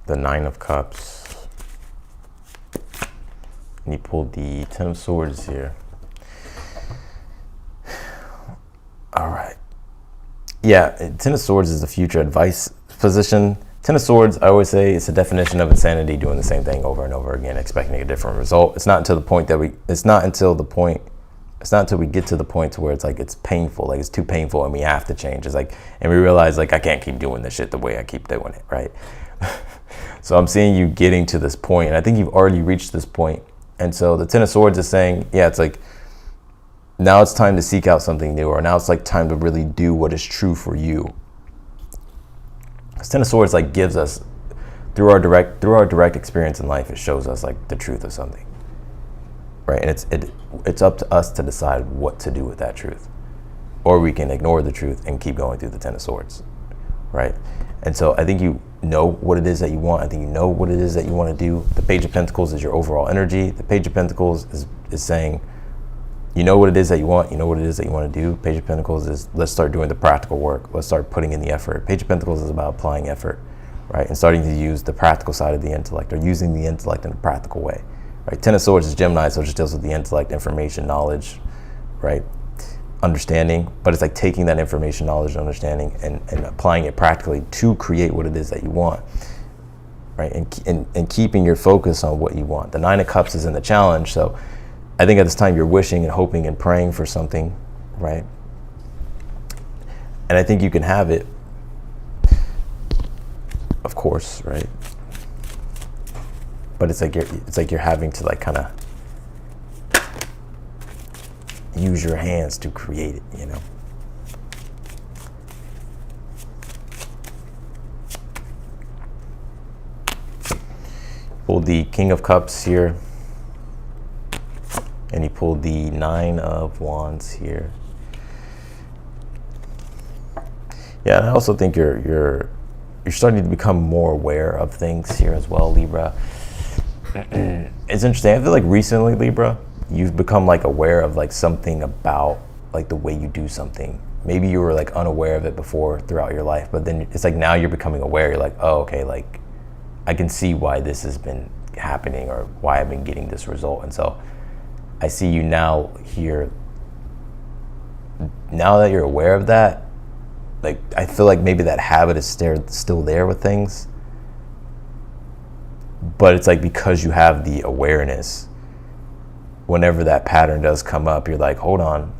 S1: the Nine of Cups, and you pulled the Ten of Swords here. All right. Yeah, Ten of Swords is the future advice position. Ten of Swords, I always say, it's a definition of insanity, doing the same thing over and over again, expecting a different result. It's not until we get to the point to where it's like, it's painful, like it's too painful and we have to change. It's like, and we realize like, I can't keep doing this shit the way I keep doing it, right? So I'm seeing you getting to this point, and I think you've already reached this point. And so the Ten of Swords is saying, yeah, it's like, now it's time to seek out something new, or now it's like time to really do what is true for you. Ten of Swords like gives us, through our direct experience in life, it shows us like the truth of something, right? And it's up to us to decide what to do with that truth, or we can ignore the truth and keep going through the Ten of Swords, right? And so I think you know what it is that you want. I think you know what it is that you want to do. The Page of Pentacles is your overall energy. The Page of Pentacles is saying, you know what it is that you want, you know what it is that you want to do. Page of Pentacles is, let's start doing the practical work. Let's start putting in the effort. Page of Pentacles is about applying effort, right? And starting to use the practical side of the intellect, or using the intellect in a practical way, right? Ten of Swords is Gemini, so it just deals with the intellect, information, knowledge, right? Understanding, but it's like taking that information, knowledge, and understanding and applying it practically to create what it is that you want, right? And keeping your focus on what you want. The Nine of Cups is in the challenge, so I think at this time you're wishing and hoping and praying for something, right? And I think you can have it, of course, right? But it's like you're having to like kind of use your hands to create it, you know? Pulled the King of Cups here, and he pulled the Nine of Wands here. Yeah, and I also think you're starting to become more aware of things here as well, Libra. It's interesting. I feel like recently, Libra, you've become like aware of like something about like the way you do something. Maybe you were like unaware of it before throughout your life, but then it's like now you're becoming aware. You're like, oh, okay, like I can see why this has been happening or why I've been getting this result. And so I see you now here. Now that you're aware of that, like I feel like maybe that habit is still there with things. But it's like because you have the awareness, whenever that pattern does come up, you're like, hold on,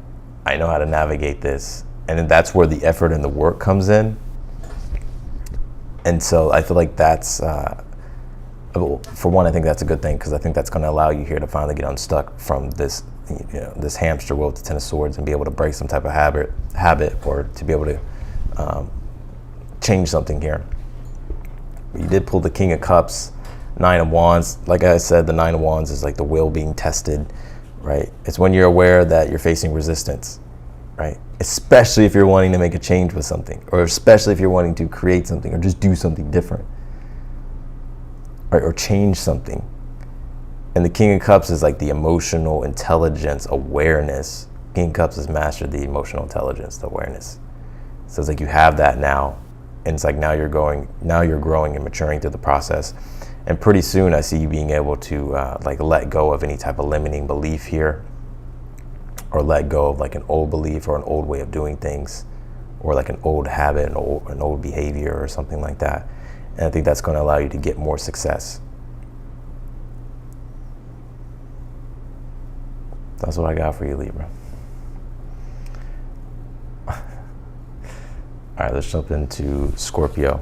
S1: I know how to navigate this. And then that's where the effort and the work comes in. And so I feel like that's, for one, I think that's a good thing, because I think that's going to allow you here to finally get unstuck from this, this hamster wheel with the Ten of Swords and be able to break some type of habit or to be able to change something here. You did pull the King of Cups, Nine of Wands. Like I said, the Nine of Wands is like the will being tested, right? It's when you're aware that you're facing resistance, right? Especially if you're wanting to make a change with something, or especially if you're wanting to create something or just do something different, right? Or change something. And the King of Cups is like the emotional intelligence, awareness. King of Cups has mastered the emotional intelligence, the awareness. So it's like you have that now, and it's like now you're growing and maturing through the process. And pretty soon I see you being able to like let go of any type of limiting belief here, or let go of like an old belief or an old way of doing things, or like an old habit, an old behavior or something like that. And I think that's going to allow you to get more success. That's what I got for you, Libra. All right, let's jump into Scorpio.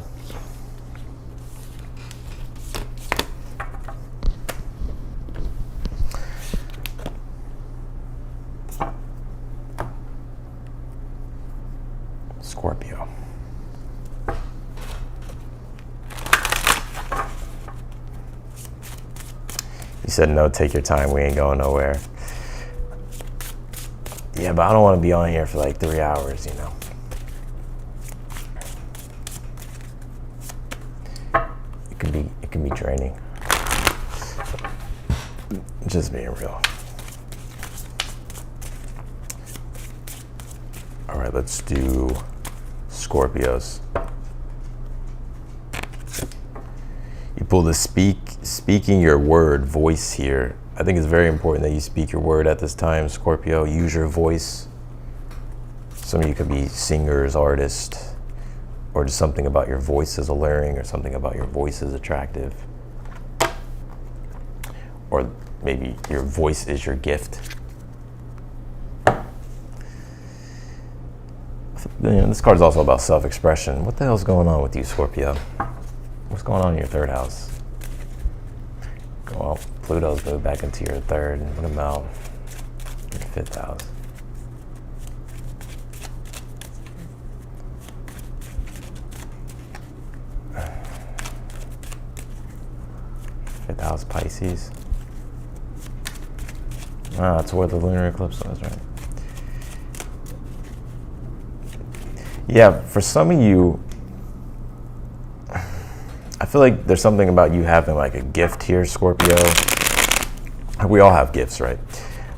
S1: Scorpio. You said no, take your time, we ain't going nowhere. Yeah, but I don't want to be on here for like 3 hours, you know. It can be draining. Just being real. All right, let's do Scorpios. You pull the speaking your word voice here. I think it's very important that you speak your word at this time, Scorpio. Use your voice. Some of you could be singers, artists, or just something about your voice is alluring, or something about your voice is attractive. Or maybe your voice is your gift. This card is also about self-expression. What the hell's going on with you, Scorpio? What's going on in your third house? Well, Pluto's moved back into your third. What about your fifth house? Fifth house, Pisces. Ah, that's where the lunar eclipse was, right? Yeah, for some of you, I feel like there's something about you having like a gift here, Scorpio. We all have gifts, right?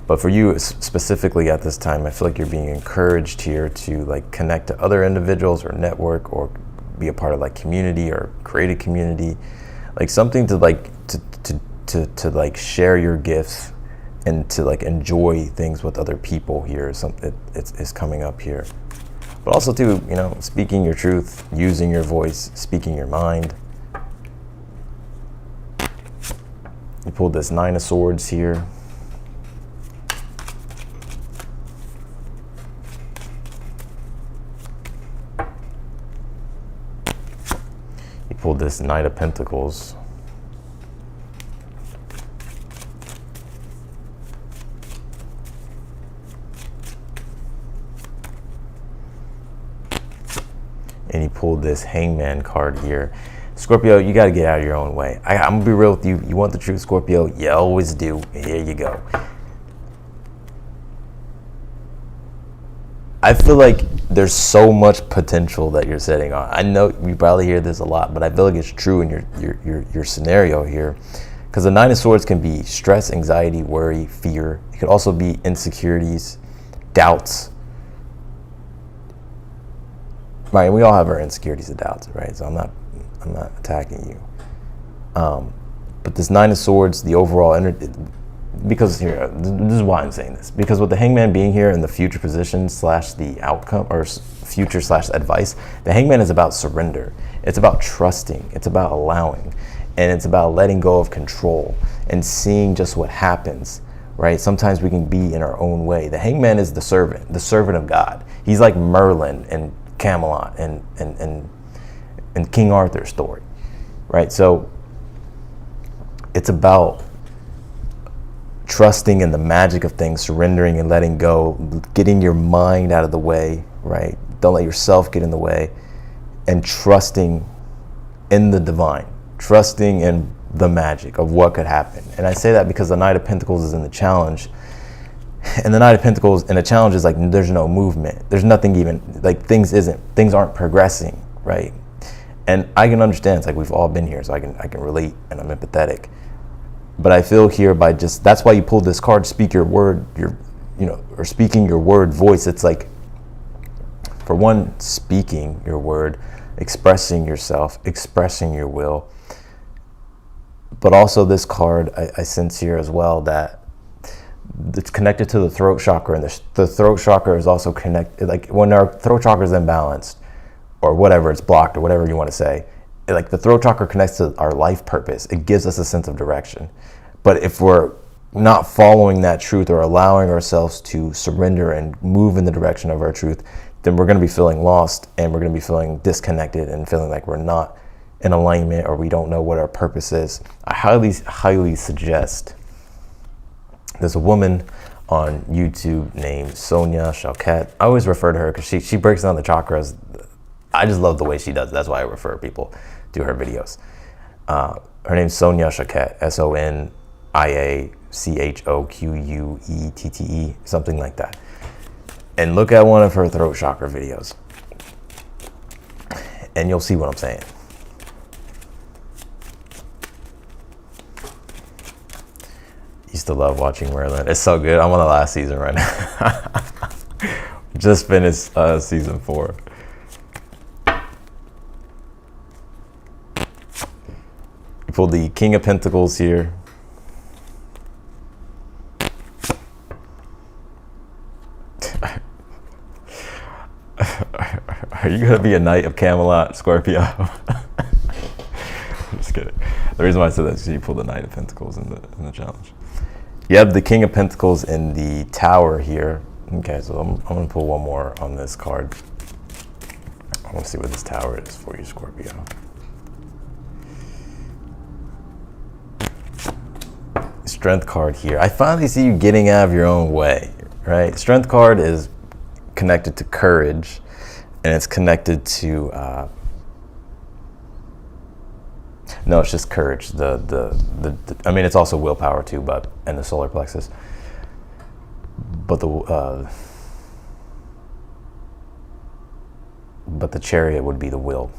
S1: But for you specifically at this time, I feel like you're being encouraged here to like connect to other individuals or network, or be a part of like community or create a community, like something to like to like share your gifts and to like enjoy things with other people here. Something it's coming up here. But also too, you know, speaking your truth, using your voice, speaking your mind. You pulled this Nine of Swords here. this Knight of Pentacles. And he pulled this Hangman card here. Scorpio, you got to get out of your own way. I'm gonna be real with you. You want the truth, Scorpio? You always do. Here you go. I feel like there's so much potential that you're sitting on. I know you probably hear this a lot, but I feel like it's true in your scenario here. Because the Nine of Swords can be stress, anxiety, worry, fear. It could also be insecurities, doubts. Right, we all have our insecurities and doubts, right? So I'm not attacking you. But this Nine of Swords, the overall energy, because here, this is why I'm saying this. Because with the Hangman being here in the future position slash the outcome, or future slash advice, the Hangman is about surrender. It's about trusting. It's about allowing. And it's about letting go of control and seeing just what happens, right? Sometimes we can be in our own way. The Hangman is the servant of God. He's like Merlin and Camelot and King Arthur's story, right? So it's about trusting in the magic of things, surrendering and letting go, getting your mind out of the way, right? Don't let yourself get in the way, and trusting in the divine, trusting in the magic of what could happen. And I say that because the Knight of Pentacles is in the challenge. And the Knight of Pentacles in a challenge is like there's no movement. There's nothing even, like things aren't progressing, right? And I can understand, it's like we've all been here, so I can relate, and I'm empathetic. But I feel here by just, that's why you pulled this card, speak your word, or speaking your word voice. It's like, for one, speaking your word, expressing yourself, expressing your will. But also this card, I sense here as well that it's connected to the throat chakra, and the throat chakra is also connected, like when our throat chakra is imbalanced, or whatever, it's blocked, or whatever you want to say, like the throat chakra connects to our life purpose. It gives us a sense of direction. But if we're not following that truth or allowing ourselves to surrender and move in the direction of our truth, then we're going to be feeling lost, and we're going to be feeling disconnected and feeling like we're not in alignment, or we don't know what our purpose is. I highly suggest, there's a woman on YouTube named Sonia Choquette. I always refer to her because she breaks down the chakras. I just love the way she does it. That's why I refer people to her videos. Her name's Sonia Choquette, SONIACHOQUETTE, something like that. And look at one of her throat chakra videos, and you'll see what I'm saying. Used to love watching Merlin. It's so good. I'm on the last season right now. Just finished season 4. You pulled the King of Pentacles here. Are you going to be a Knight of Camelot, Scorpio? I'm just kidding. The reason why I said that is you pulled the Knight of Pentacles in the challenge. You have the King of Pentacles in the Tower here. Okay, so I'm going to pull one more on this card. I want to see what this Tower is for you, Scorpio. Strength card here. I finally see you getting out of your own way, right? Strength card is connected to courage, and it's connected to no, it's just courage. I mean, it's also willpower too, and the solar plexus. But the Chariot would be the will.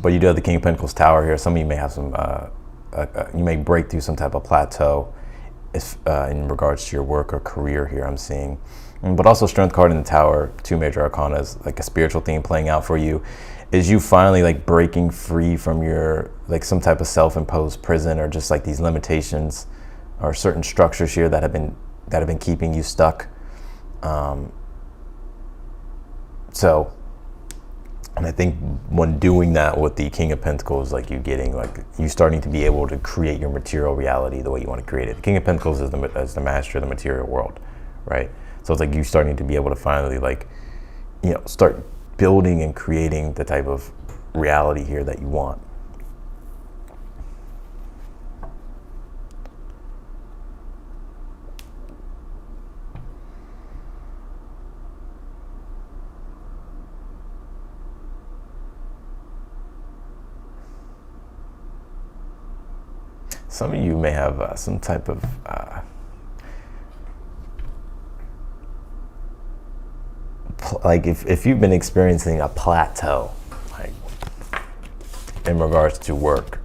S1: But you do have the King of Pentacles Tower here. Some of you may have some. You may break through some type of plateau, if in regards to your work or career here. I'm seeing. But also Strength card in the Tower, 2 major arcana, is like a spiritual theme playing out for you. Is you finally like breaking free from your like some type of self-imposed prison, or just like these limitations or certain structures here that have been keeping you stuck. So, and I think when doing that with the King of Pentacles, like you starting to be able to create your material reality the way you want to create it. The King of Pentacles is the master of the material world, right? So it's like you starting to be able to finally start building and creating the type of reality here that you want. Some of you may have some type of like if you've been experiencing a plateau, like in regards to work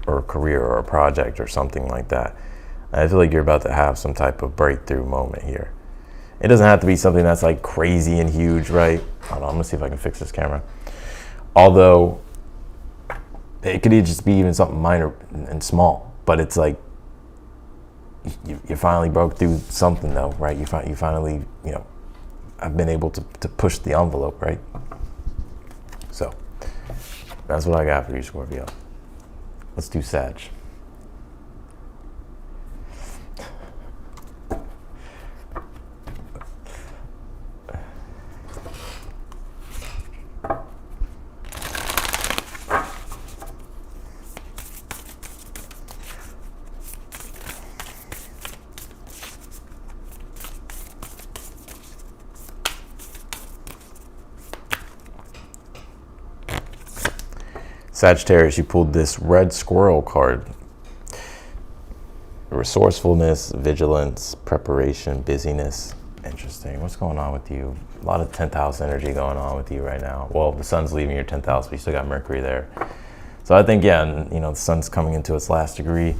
S1: or career or a project or something like that, I feel like you're about to have some type of breakthrough moment here. It doesn't have to be something that's like crazy and huge, right? Hold on, I'm gonna see if I can fix this camera. Although it could just be even something minor and small, but it's like you finally broke through something though, right? You finally, you know, I've been able to push the envelope, right? So that's what I got for you, Scorpio. Let's do Sag. Sagittarius, you pulled this red squirrel card. Resourcefulness, vigilance, preparation, busyness. Interesting. What's going on with you? A lot of 10th house energy going on with you right now. Well, the sun's leaving your 10th house, but you still got Mercury there. So I think, yeah, you know, the sun's coming into its last degree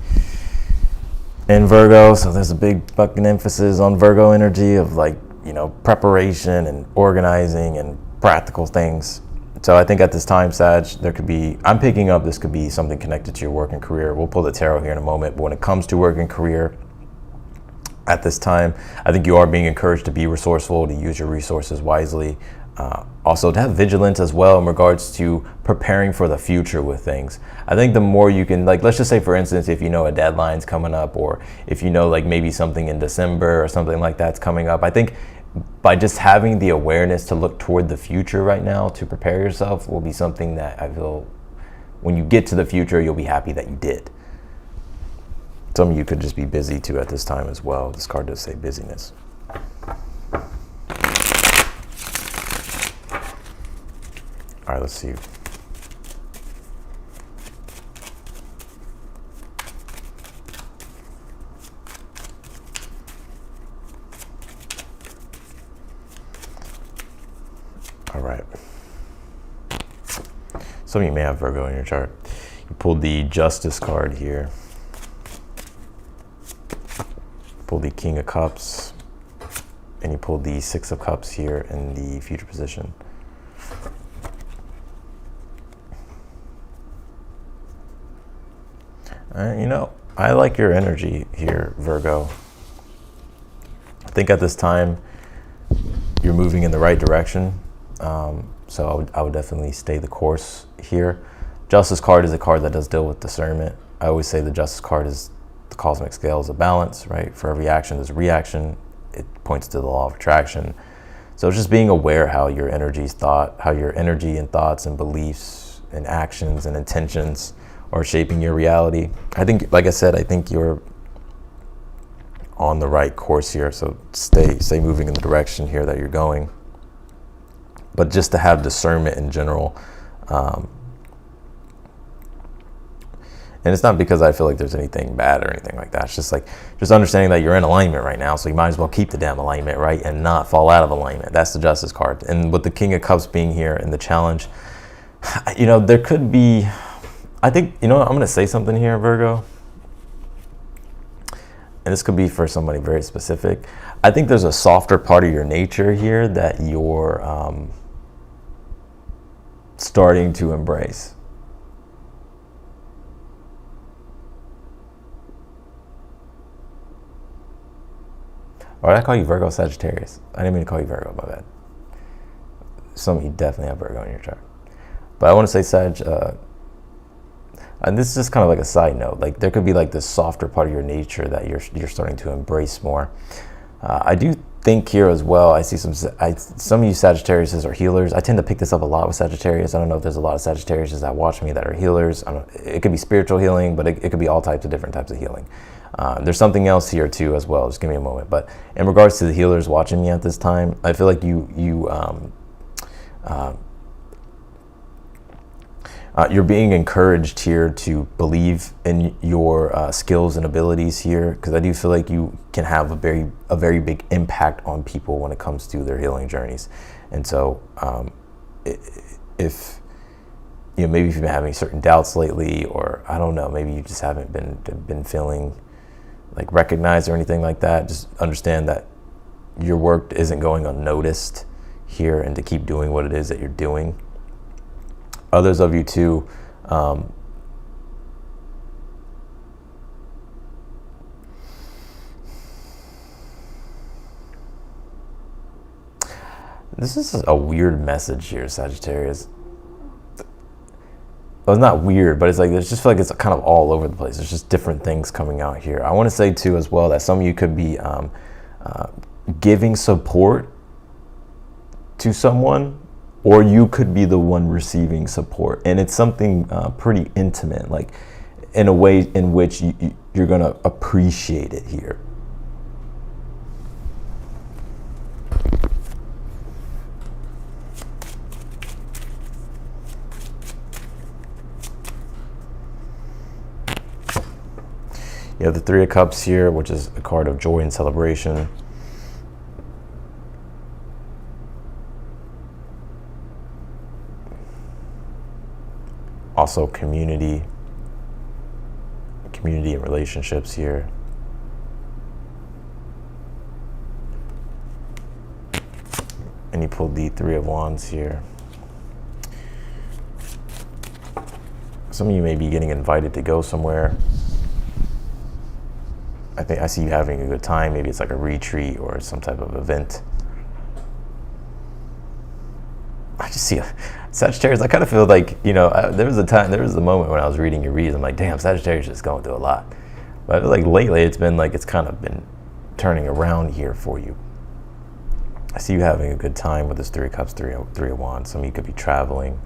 S1: in Virgo. So there's a big fucking emphasis on Virgo energy of like, you know, preparation and organizing and practical things. So I think at this time, Sag, there could be, I'm picking up, this could be something connected to your work and career. We'll pull the tarot here in a moment, but when it comes to work and career, at this time, I think you are being encouraged to be resourceful, to use your resources wisely. Also to have vigilance as well in regards to preparing for the future with things. I think the more you can, like, let's just say for instance, if you know a deadline's coming up, or if you know like maybe something in December or something like that's coming up, I think by just having the awareness to look toward the future right now to prepare yourself will be something that I feel when you get to the future, you'll be happy that you did. Some of you could just be busy too at this time as well. This card does say busyness. All right, let's see. All right. Some of you may have Virgo in your chart. You pulled the Justice card here. Pulled the King of Cups. And you pulled the Six of Cups here in the future position. You know, I like your energy here, Virgo. I think at this time, you're moving in the right direction. So I would definitely stay the course here. Justice card is a card that does deal with discernment. I always say the Justice card is the cosmic scale is a balance, right? For every action, there's a reaction. It points to the law of attraction. So it's just being aware how your energy and thoughts and beliefs and actions and intentions are shaping your reality. I think, like I said, I think you're on the right course here. So stay moving in the direction here that you're going. But just to have discernment in general. And it's not because I feel like there's anything bad or anything like that. It's just like, just understanding that you're in alignment right now. So you might as well keep the damn alignment, right? And not fall out of alignment. That's the Justice card. And with the King of Cups being here and the challenge, you know, there could be, I think, you know, I'm going to say something here, Virgo. And this could be for somebody very specific. I think there's a softer part of your nature here that you're starting to embrace. Or did I call you Virgo Sagittarius? I didn't mean to call you Virgo, my bad. Some of you definitely have Virgo in your chart. But I want to say Sag, and this is just kind of like a side note, like there could be like this softer part of your nature that you're starting to embrace more. I do think here as well, I see some of you Sagittarius are healers. I tend to pick this up a lot with Sagittarius. I don't know if there's a lot of Sagittarius that watch me that are healers. It could be spiritual healing, but it could be all types of different types of healing. There's something else here too as well. Just give me a moment. But in regards to the healers watching me at this time, I feel like you're being encouraged here to believe in your skills and abilities here, because I do feel like you can have a very big impact on people when it comes to their healing journeys. And so if maybe if you've been having certain doubts lately, or I don't know, maybe you just haven't been feeling like recognized or anything like that, just understand that your work isn't going unnoticed here, and to keep doing what it is that you're doing. Others of you too, this is a weird message here, Sagittarius. Well, it's not weird, but it's like, it's just feel like it's kind of all over the place. There's just different things coming out here. I want to say too as well that some of you could be giving support to someone, or you could be the one receiving support, and it's something pretty intimate, like in a way in which you're going to appreciate it here. You have the Three of Cups here, which is a card of joy and celebration. Also community and relationships here. And you pulled the Three of Wands here. Some of you may be getting invited to go somewhere. I see you having a good time. Maybe it's like a retreat or some type of event. I just see Sagittarius. I kind of feel like, there was a moment when I was reading your reads. I'm like, damn, Sagittarius is going through a lot. But I feel like lately it's kind of been turning around here for you. I see you having a good time with this Three of Cups, Three of Wands. Some of you could be traveling.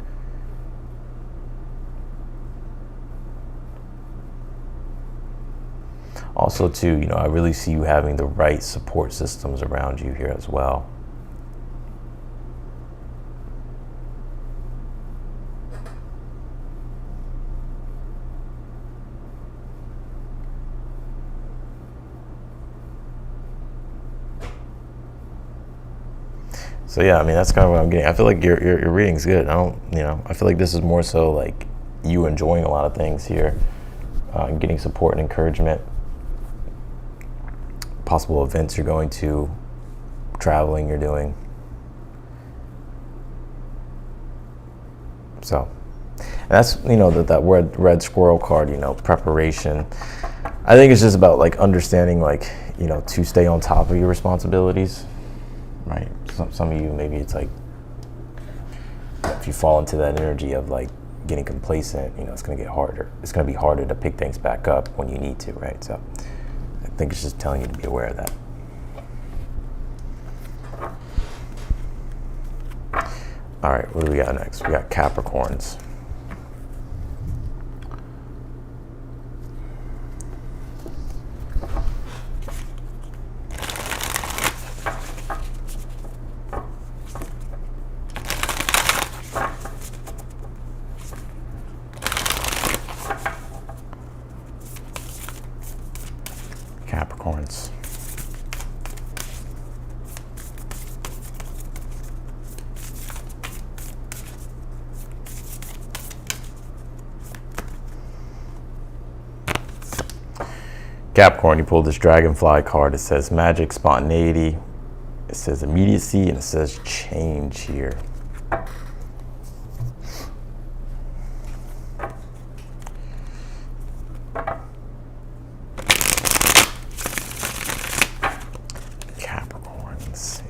S1: Also too, I really see you having the right support systems around you here as well. So yeah, that's kind of what I'm getting. I feel like your reading's good. I feel like this is more so like you enjoying a lot of things here, getting support and encouragement, possible events you're going to, traveling you're doing. So, and that's, that red squirrel card, preparation. I think it's just about like understanding, like, to stay on top of your responsibilities, right? Some of you, maybe it's like, if you fall into that energy of like getting complacent, it's going to get harder. It's going to be harder to pick things back up when you need to, right? So I think it's just telling you to be aware of that. All right, what do we got next? We got Capricorns. Capricorns. Capricorn, you pulled this dragonfly card. It says magic, spontaneity. It says immediacy, and it says change here. Capricorn, let's see.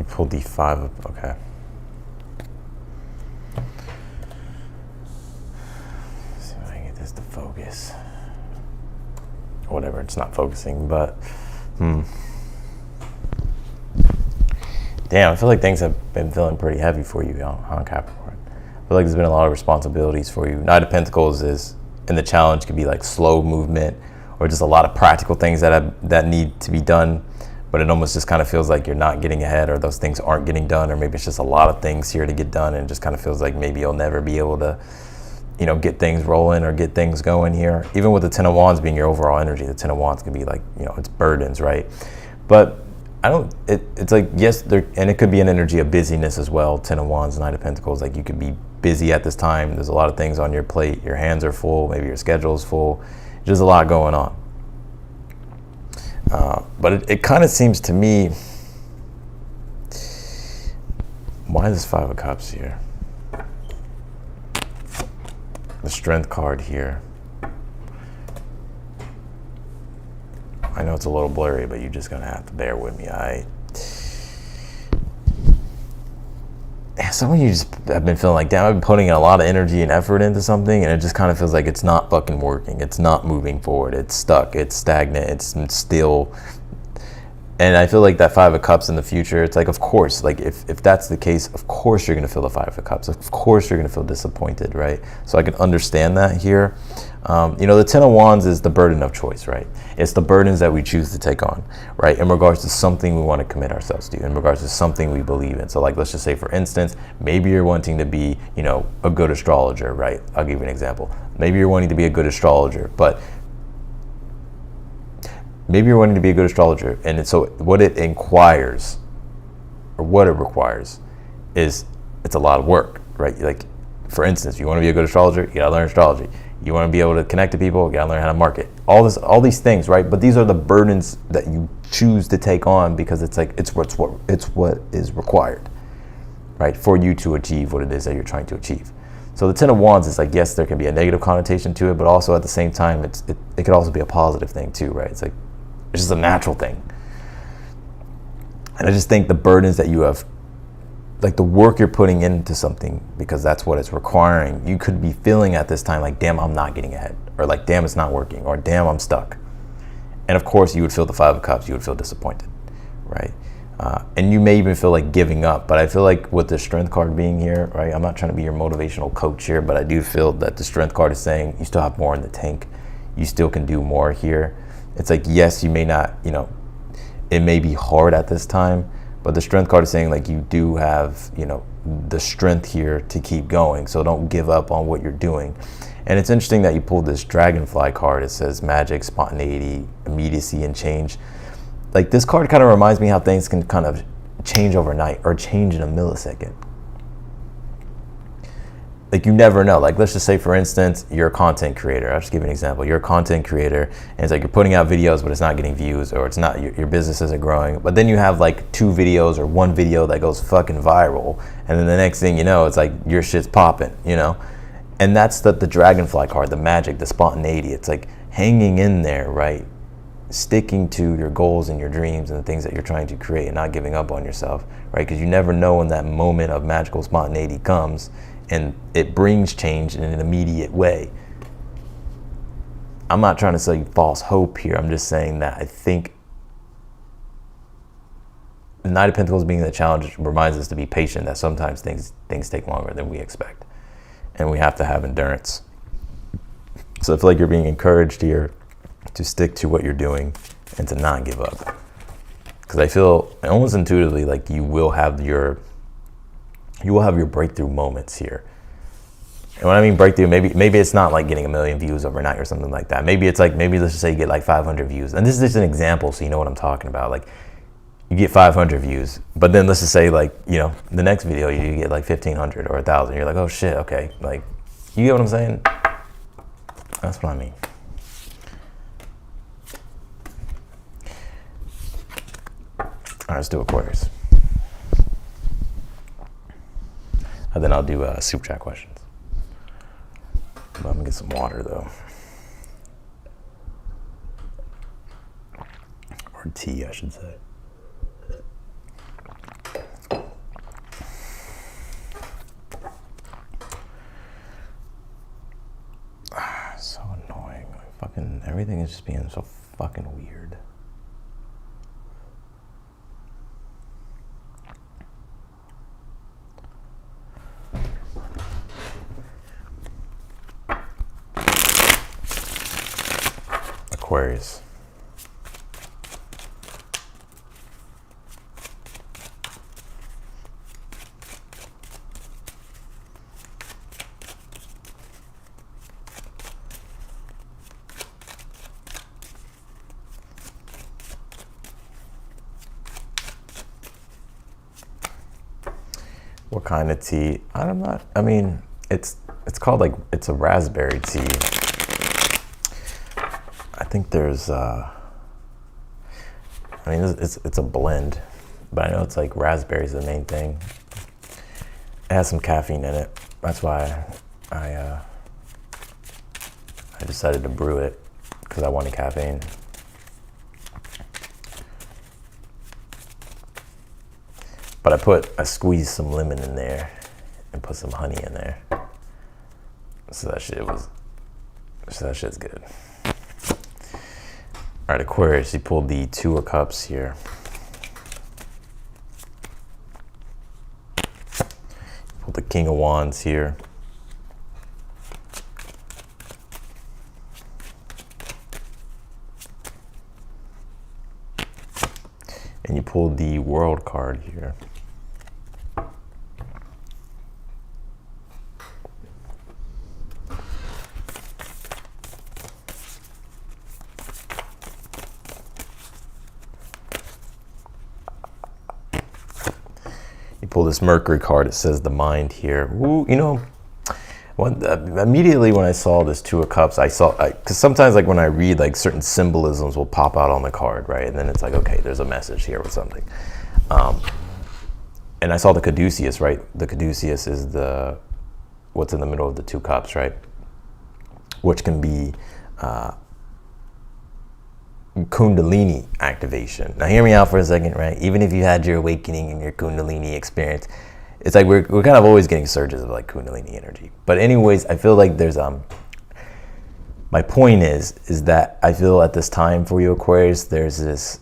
S1: You pulled the 5 of, okay. Let's see if I can get this to focus. Whatever, it's not focusing, but damn, I feel like things have been feeling pretty heavy for you on Capricorn. I feel like there's been a lot of responsibilities for you. Knight of Pentacles is, and the challenge could be like slow movement or just a lot of practical things that need to be done, but it almost just kind of feels like you're not getting ahead, or those things aren't getting done, or maybe it's just a lot of things here to get done, and it just kind of feels like maybe you'll never be able to, you know, get things rolling or get things going here. Even with the 10 of Wands being your overall energy, the 10 of Wands can be like, you know, it's burdens, right? But it's like, yes, there, and it could be an energy of busyness as well. 10 of Wands, Knight of Pentacles, like you could be busy at this time. There's a lot of things on your plate. Your hands are full. Maybe your schedule is full. There's a lot going on. But it kind of seems to me, why is this 5 of Cups here? The Strength card here. I know it's a little blurry, but you're just gonna have to bear with me, all right? Some of you just have been feeling like, damn, I've been putting a lot of energy and effort into something, and it just kind of feels like it's not fucking working. It's not moving forward. It's stuck. It's stagnant. It's still. And I feel like that 5 of Cups in the future, it's like, of course, like if that's the case, of course you're going to feel the 5 of Cups. Of course you're going to feel disappointed, right? So I can understand that here. You know, the 10 of Wands is the burden of choice, right? It's the burdens that we choose to take on, right? In regards to something we want to commit ourselves to, in regards to something we believe in. So like, let's just say, for instance, maybe you're wanting to be, you know, a good astrologer, right? I'll give you an example. Maybe you're wanting to be a good astrologer, but maybe you're wanting to be a good astrologer, and so what it requires is, it's a lot of work, right? Like, for instance, you want to be a good astrologer, you gotta learn astrology. You want to be able to connect to people, you gotta learn how to market. All these things, right? But these are the burdens that you choose to take on because it's like it's what is required, right, for you to achieve what it is that you're trying to achieve. So the 10 of Wands is like, yes, there can be a negative connotation to it, but also at the same time, it could also be a positive thing too, right? It's like, it's just a natural thing. And I just think the burdens that you have, like the work you're putting into something, because that's what it's requiring, you could be feeling at this time like, damn, I'm not getting ahead, or like, damn, it's not working, or damn, I'm stuck. And of course, you would feel the 5 of Cups, you would feel disappointed, right? And you may even feel like giving up, but I feel like with the Strength card being here, right, I'm not trying to be your motivational coach here, but I do feel that the Strength card is saying you still have more in the tank, you still can do more here. It's like, yes, you may not, you know, it may be hard at this time, but the Strength card is saying like you do have, you know, the strength here to keep going. So don't give up on what you're doing. And it's interesting that you pulled this Dragonfly card. It says magic, spontaneity, immediacy, and change. Like, this card kind of reminds me how things can kind of change overnight or change in a millisecond. Like, you never know. Like, let's just say, for instance, you're a content creator. I'll just give you an example. You're a content creator, and it's like you're putting out videos, but it's not getting views, or it's not, your business isn't growing. But then you have like 2 videos or 1 video that goes fucking viral, and then the next thing you know, it's like your shit's popping, you know? And that's the Dragonfly card, the magic, the spontaneity. It's like hanging in there, right? Sticking to your goals and your dreams and the things that you're trying to create, and not giving up on yourself, right? Because you never know when that moment of magical spontaneity comes, and it brings change in an immediate way. I'm not trying to sell you false hope here. I'm just saying that I think the Knight of Pentacles being the challenge reminds us to be patient, that sometimes things take longer than we expect, and we have to have endurance. So I feel like you're being encouraged here to stick to what you're doing and to not give up. Because I feel almost intuitively like you will have your breakthrough moments here. And when I mean breakthrough, maybe it's not like getting 1 million views overnight or something like that. Maybe it's like, maybe let's just say you get like 500 views. And this is just an example, so you know what I'm talking about. Like, you get 500 views, but then let's just say, like, you know, the next video you get like 1,500 or 1,000. You're like, oh shit, okay. Like, you get what I'm saying? That's what I mean. All right, let's do Aquarius. And then I'll do super chat questions. But I'm gonna get some water though. Or tea, I should say. Everything is just being so fucking weird. Aquarius. What kind of tea? I mean, it's called like, it's a raspberry tea. I think there's, it's a blend, but I know it's like raspberries the main thing. It has some caffeine in it. That's why I decided to brew it, because I wanted caffeine. But I squeezed some lemon in there and put some honey in there. So that shit's good. All right, Aquarius, you pulled the Two of Cups here. You pulled the King of Wands here. And you pulled the World card here. Pull this Mercury card. It says the mind here. Ooh, you know, immediately when I saw this Two of Cups, because sometimes like when I read, like certain symbolisms will pop out on the card, right? And then it's like, okay, there's a message here with something. And I saw the caduceus, right? The caduceus is what's in the middle of the Two Cups, right? Which can be Kundalini activation. Now hear me out for a second, right? Even if you had your awakening and your Kundalini experience, it's like we're kind of always getting surges of like Kundalini energy. But anyways, I feel like there's my point is that I feel at this time for you Aquarius, there's this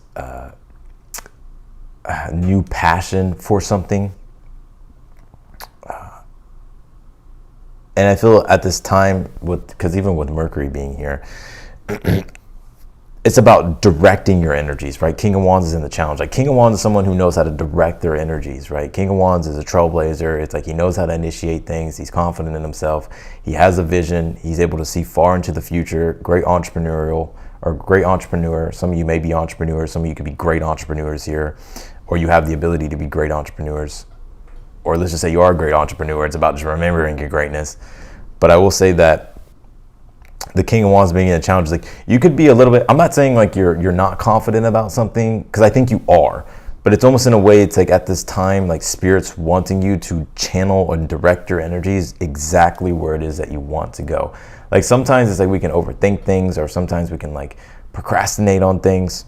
S1: new passion for something. And I feel at this time, because even with Mercury being here, it's about directing your energies, right? King of Wands is in the challenge. Like King of Wands is someone who knows how to direct their energies, right? King of Wands is a trailblazer. It's like he knows how to initiate things. He's confident in himself. He has a vision. He's able to see far into the future. Great entrepreneur. Some of you may be entrepreneurs. Some of you could be great entrepreneurs here, or you have the ability to be great entrepreneurs. Or let's just say you are a great entrepreneur. It's about just remembering your greatness. But I will say that the King of Wands being in a challenge, like you could be a little bit, I'm not saying like you're not confident about something, because I think you are, but it's almost in a way, it's like at this time, like Spirit's wanting you to channel and direct your energies exactly where it is that you want to go. Like sometimes it's like we can overthink things, or sometimes we can like procrastinate on things.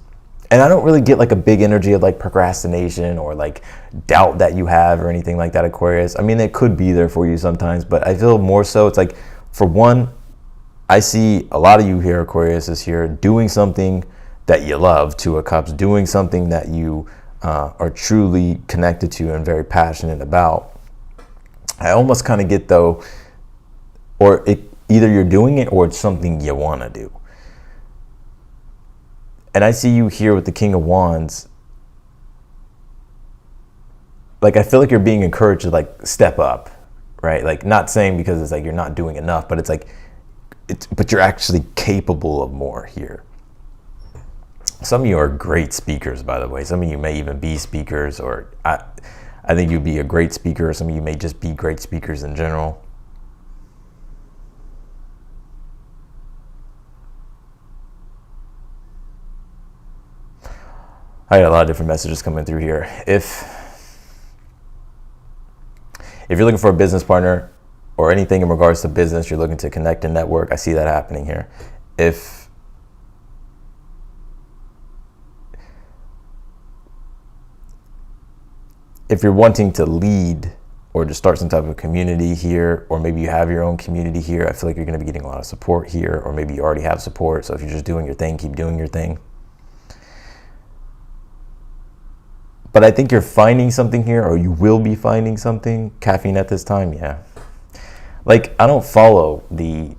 S1: And I don't really get like a big energy of like procrastination or like doubt that you have or anything like that, Aquarius. I mean, it could be there for you sometimes, but I feel more so it's like, for one, I see a lot of you here, Aquarius, is here doing something that you love, Two of Cups, doing something that you are truly connected to and very passionate about. I almost kind of get though, either you're doing it or it's something you want to do. And I see you here with the King of Wands. Like, I feel like you're being encouraged to like step up, right? Like, not saying because it's like you're not doing enough, but it's like, but you're actually capable of more here. Some of you are great speakers, by the way. Some of you may even be speakers, or I think you'd be a great speaker. Some of you may just be great speakers in general. I got a lot of different messages coming through here. If you're looking for a business partner, or anything in regards to business, you're looking to connect and network, I see that happening here. If you're wanting to lead or just start some type of community here, or maybe you have your own community here. I feel like you're going to be getting a lot of support here, or maybe you already have support. So if you're just doing your thing, keep doing your thing. But I think you're finding something here, or you will be finding something. Caffeine at this time, yeah. Like, I don't follow the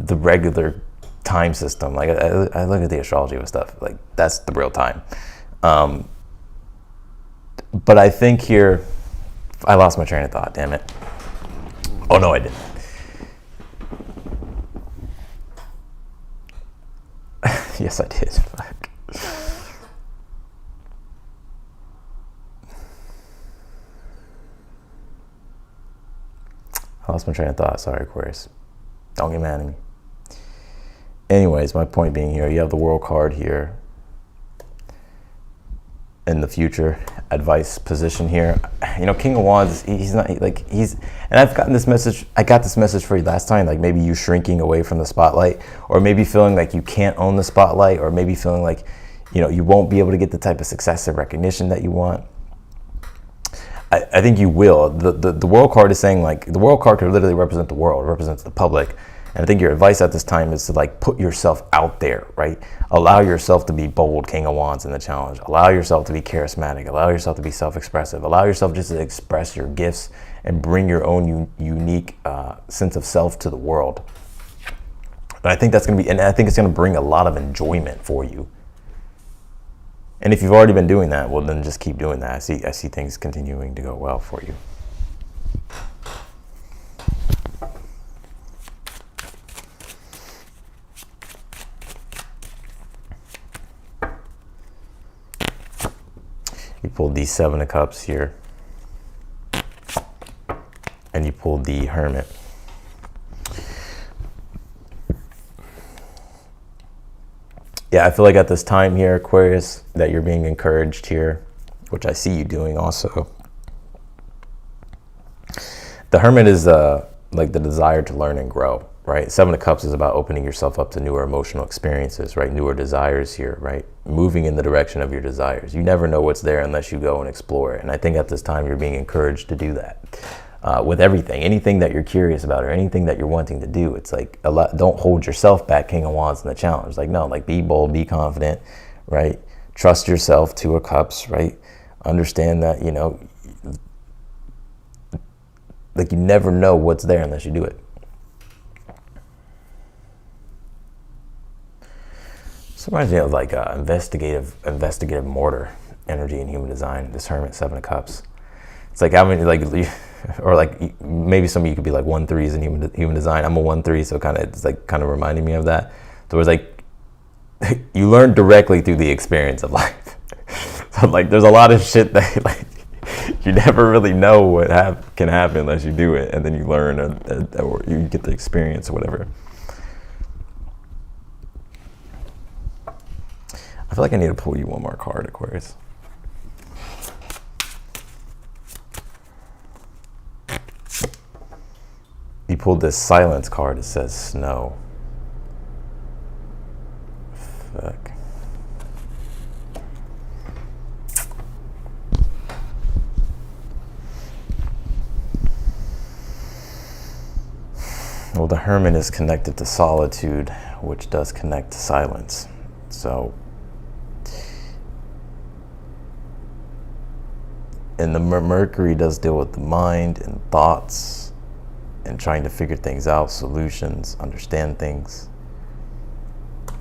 S1: regular time system. Like, I look at the astrology and stuff. Like, that's the real time. But I think here, I lost my train of thought, damn it. Oh, no, I didn't. Yes, I did. Fuck. I lost my train of thought. Sorry, Aquarius. Don't get mad at me. Anyways, my point being here, you have the World card here. In the future advice position here, you know, King of Wands, he's not like, he's, and I've gotten this message, I got this message for you last time, like maybe you shrinking away from the spotlight, or maybe feeling like you can't own the spotlight, or maybe feeling like, you know, you won't be able to get the type of success and recognition that you want. I think you will. The World card is saying, like, the World card could literally represent the world, represents the public. And I think your advice at this time is to, like, put yourself out there, right? Allow yourself to be bold, King of Wands in the challenge. Allow yourself to be charismatic. Allow yourself to be self-expressive. Allow yourself just to express your gifts and bring your own unique sense of self to the world. And I think that's going to be, and I think it's going to bring a lot of enjoyment for you. And if you've already been doing that, well, then just keep doing that. I see things continuing to go well for you. You pulled the Seven of Cups here, and you pulled the Hermit. Yeah, I feel like at this time here, Aquarius, that you're being encouraged here, which I see you doing also. The Hermit is like the desire to learn and grow, right? Seven of Cups is about opening yourself up to newer emotional experiences, right? Newer desires here, right? Moving in the direction of your desires. You never know what's there unless you go and explore it. And I think at this time you're being encouraged to do that with everything. Anything that you're curious about or anything that you're wanting to do. It's like, don't hold yourself back, King of Wands in the challenge. Like, no, like, be bold, be confident, right? Trust yourself, Two of Cups, right? Understand that, you know, like, you never know what's there unless you do it. This reminds me of like investigative mortar energy in human design. This Hermit, Seven of Cups. It's like how many, like, or like maybe some of you could be like 1-3s in human design. I'm a 1-3, so it's kind of reminding me of that. So it's like you learn directly through the experience of life. So like there's a lot of shit that like you never really know what can happen unless you do it, and then you learn or you get the experience or whatever. I feel like I need to pull you one more card, Aquarius. You pulled this Silence card. It says snow. Fuck. Well, the Hermit is connected to solitude, which does connect to silence. So, and the Mercury does deal with the mind and thoughts and trying to figure things out, solutions, understand things.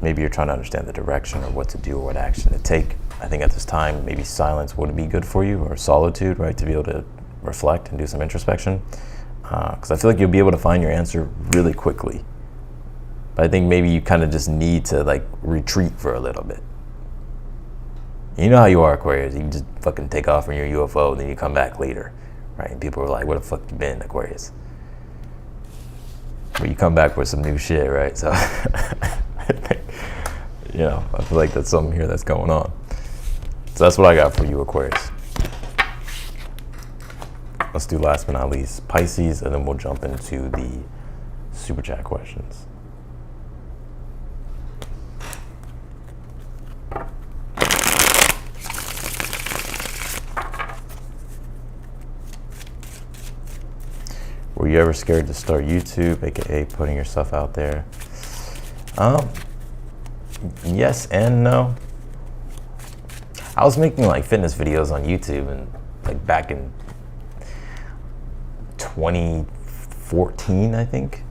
S1: Maybe you're trying to understand the direction or what to do or what action to take. I think at this time, maybe silence would be good for you, or solitude, right? To be able to reflect and do some introspection. Because I feel like you'll be able to find your answer really quickly. But I think maybe you kind of just need to like retreat for a little bit. You know how you are, Aquarius. You just fucking take off from your UFO and then you come back later, right? And people are like, where the fuck you been, Aquarius? But you come back with some new shit, right? So, I think, you know, I feel like that's something here that's going on. So that's what I got for you, Aquarius. Let's do last but not least, Pisces, and then we'll jump into the super chat questions. Were you ever scared to start YouTube, aka putting yourself out there? Yes and no. I was making like fitness videos on YouTube and like back in 2014, I think.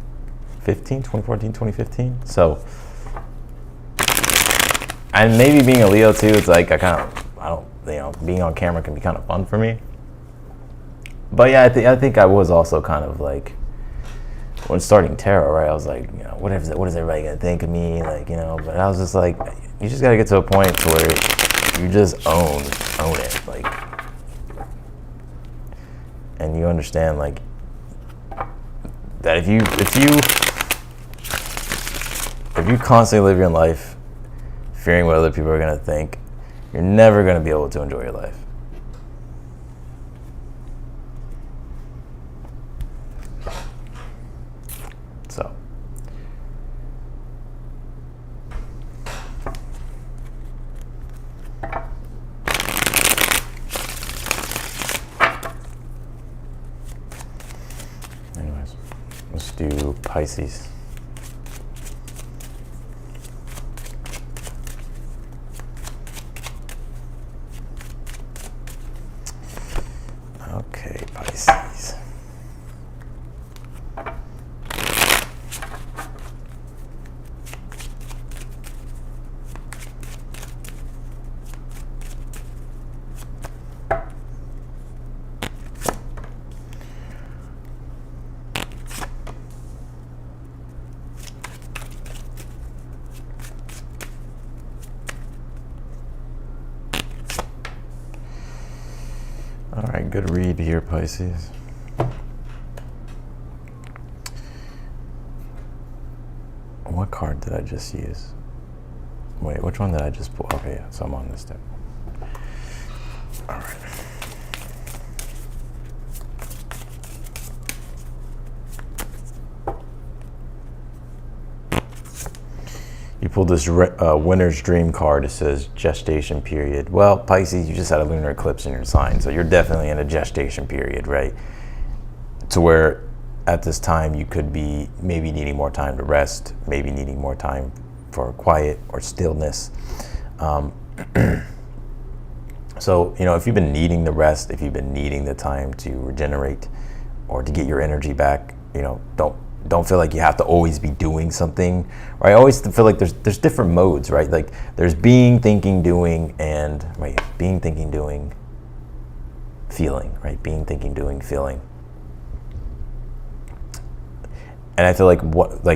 S1: 2014, 2015. So, and maybe being a Leo too, it's like being on camera can be kind of fun for me. But yeah, I think I was also kind of like, when starting tarot, right? I was like, what is everybody gonna think of me? Like, but I was just like, you just gotta get to a point to where you just own it, like, and you understand like that if you constantly live your life fearing what other people are gonna think, you're never gonna be able to enjoy your life. So, anyways, let's do Pisces. Okay, Pisces. All right, good read here, Pisces. What card did I just use? Wait, which one did I just pull? Okay, yeah, so I'm on this deck. All right. You pulled this winner's dream card. It says gestation period. Well, Pisces, you just had a lunar eclipse in your sign, so you're definitely in a gestation period, right? To where at this time you could be maybe needing more time to rest, maybe needing more time for quiet or stillness. So, if you've been needing the rest, if you've been needing the time to regenerate or to get your energy back, don't feel like you have to always be doing something, right? I always feel like there's different modes, right? Like there's being, thinking, doing, and being, thinking, doing, feeling, right? Being, thinking, doing, feeling. And I feel like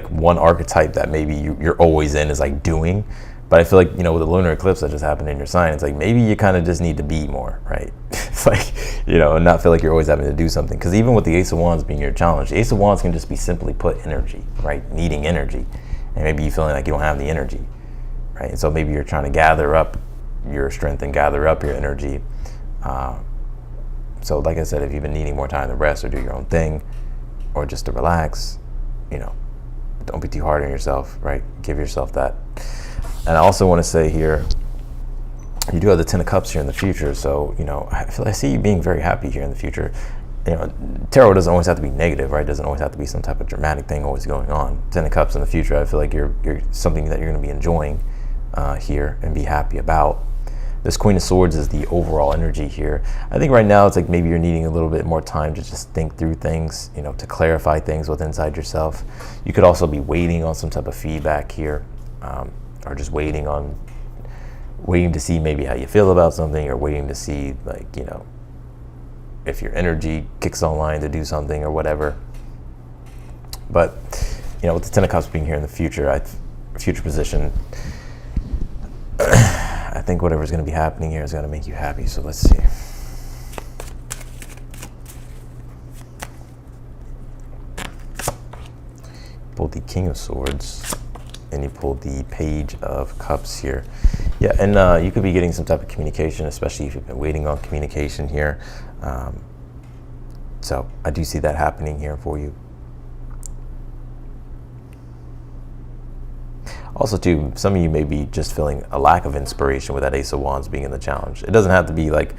S1: one archetype that maybe you're always in is like doing, but I feel like, with the lunar eclipse that just happened in your sign, it's like maybe you kind of just need to be more, right? It's like, and not feel like you're always having to do something. Because even with the Ace of Wands being your challenge, the Ace of Wands can just be simply put energy, right? Needing energy. And maybe you feeling like you don't have the energy, right? And so maybe you're trying to gather up your strength and gather up your energy. So like I said, if you've been needing more time to rest or do your own thing, or just to relax, don't be too hard on yourself, right? Give yourself that. And I also want to say here, you do have the Ten of Cups here in the future, so I see you being very happy here in the future. Tarot doesn't always have to be negative, right? It doesn't always have to be some type of dramatic thing always going on. Ten of Cups in the future, I feel like you're something that you're going to be enjoying here and be happy about. This Queen of Swords is the overall energy here. I think right now it's like maybe you're needing a little bit more time to just think through things, to clarify things within inside yourself. You could also be waiting on some type of feedback here, or just waiting to see maybe how you feel about something, or waiting to see if your energy kicks online to do something or whatever. But with the Ten of Cups being here in the future, future position, I think whatever's going to be happening here is going to make you happy. So let's see. Pulled the King of Swords, and you pulled the Page of Cups here. Yeah, and you could be getting some type of communication, especially if you've been waiting on communication here. So I do see that happening here for you. Also, too, some of you may be just feeling a lack of inspiration with that Ace of Wands being in the challenge. It doesn't have to be like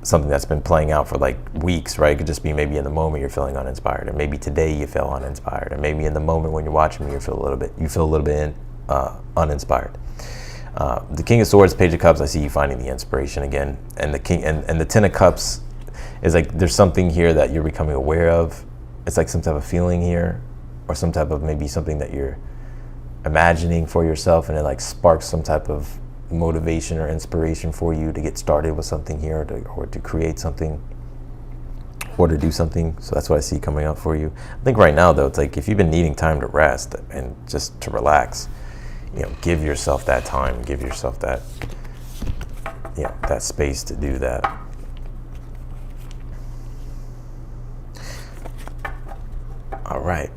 S1: something that's been playing out for like weeks, right? It could just be maybe in the moment you're feeling uninspired, and maybe today you feel uninspired, and maybe in the moment when you're watching me you feel a little bit uninspired. The King of Swords, Page of Cups, I see you finding the inspiration again, and the King and the Ten of Cups is like there's something here that you're becoming aware of. It's like some type of feeling here, or some type of maybe something that you're imagining for yourself, and it like sparks some type of motivation or inspiration for you to get started with something here, or to create something, or to do something. So that's what I see coming up for you. I think right now though, it's like if you've been needing time to rest and just to relax, you know, give yourself that time, give yourself that, you know, that space to do that. All right,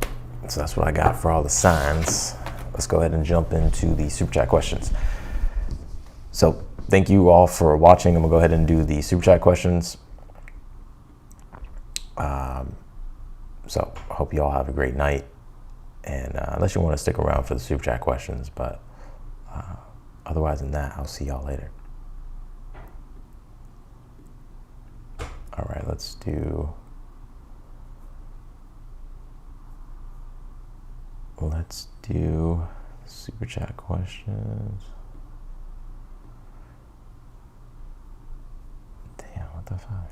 S1: so that's what I got for all the signs. Let's go ahead and jump into the super chat questions. So thank you all for watching. I'm gonna go ahead and do the super chat questions. So I hope you all have a great night. And unless you want to stick around for the super chat questions, but otherwise than that, I'll see y'all later. All right, let's do super chat questions. Damn, what the fuck?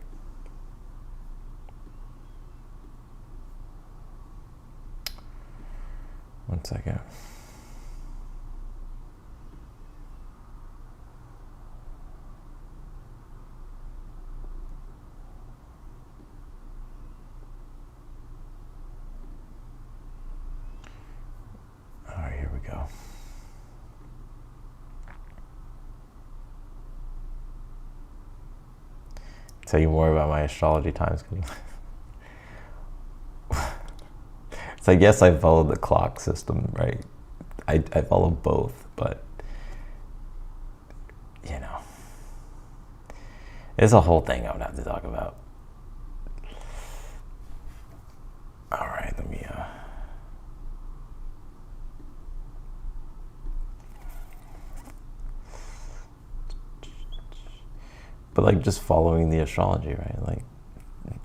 S1: One second. All right, here we go. Tell you more about my astrology times. So I guess I follow the clock system, right? I follow both, but you know, it's a whole thing I would have to talk about. All right, let me but like just following the astrology, right? Like,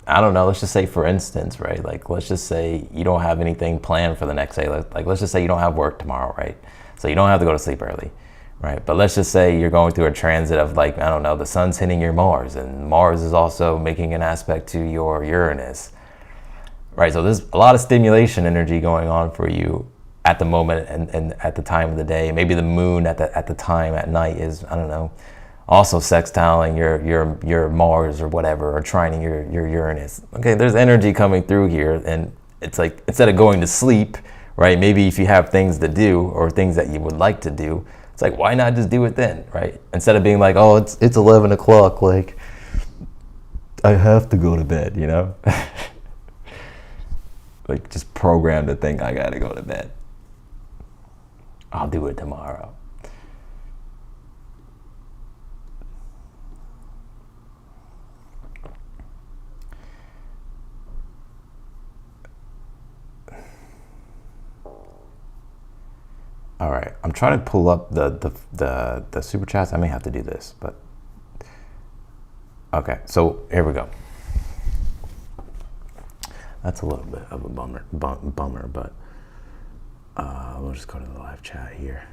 S1: I don't know, let's just say for instance, right? Like, let's just say you don't have anything planned for the next day. Like, let's just say you don't have work tomorrow, right? So you don't have to go to sleep early, right? But let's just say you're going through a transit of like, I don't know, the sun's hitting your Mars, and Mars is also making an aspect to your Uranus, right? So there's a lot of stimulation energy going on for you at the moment and at the time of the day. Maybe the moon at the time at night is, I don't know, also sextiling your Mars or whatever, or trining your Uranus. Okay, there's energy coming through here, and it's like instead of going to sleep, right? Maybe if you have things to do or things that you would like to do, it's like, why not just do it then, right? Instead of being like, oh, it's 11 o'clock, like I have to go to bed, you know? Like just program to think I gotta go to bed. I'll do it tomorrow. All right, I'm trying to pull up the super chats. I may have to do this, but okay. So here we go. That's a little bit of a bummer, but we'll just go to the live chat here.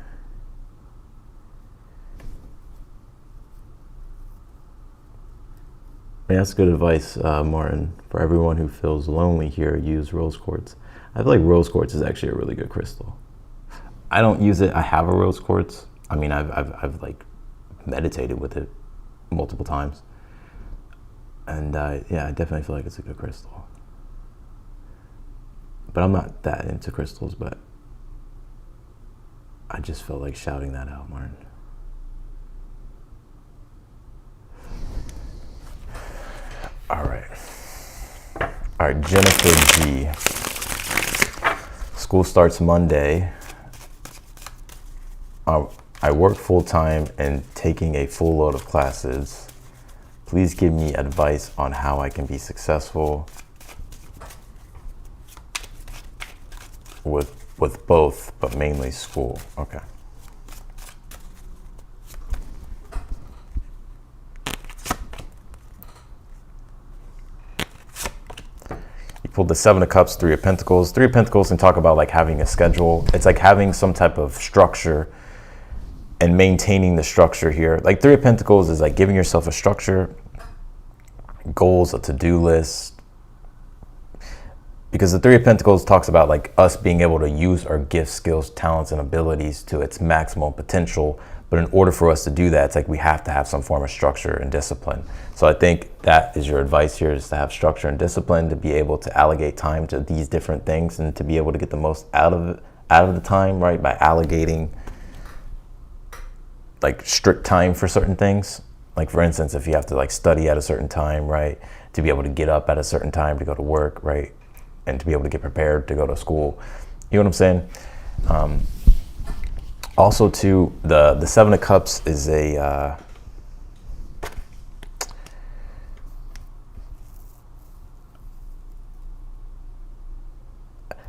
S1: Yeah, that's good advice, Martin. For everyone who feels lonely here, use rose quartz. I feel like rose quartz is actually a really good crystal. I don't use it. I have a rose quartz. I mean, I've like meditated with it multiple times, and yeah, I definitely feel like it's a good crystal. But I'm not that into crystals, but I just felt like shouting that out, Martin. All right, Jennifer G. School starts Monday. I work full-time and taking a full load of classes. Please give me advice on how I can be successful with both, but mainly school. Okay. pulled the Seven of Cups, Three of Pentacles. Three of Pentacles can talk about like having a schedule. It's like having some type of structure and maintaining the structure here. Like Three of Pentacles is like giving yourself a structure, goals, a to-do list. Because the Three of Pentacles talks about like us being able to use our gifts, skills, talents, and abilities to its maximum potential. But in order for us to do that, it's like we have to have some form of structure and discipline. So I think that is your advice here, is to have structure and discipline, to be able to allocate time to these different things and to be able to get the most out of the time, right? By allocating like strict time for certain things. Like for instance, if you have to like study at a certain time, right? To be able to get up at a certain time to go to work, right? And to be able to get prepared to go to school. You know what I'm saying? Also, too, the Seven of Cups is a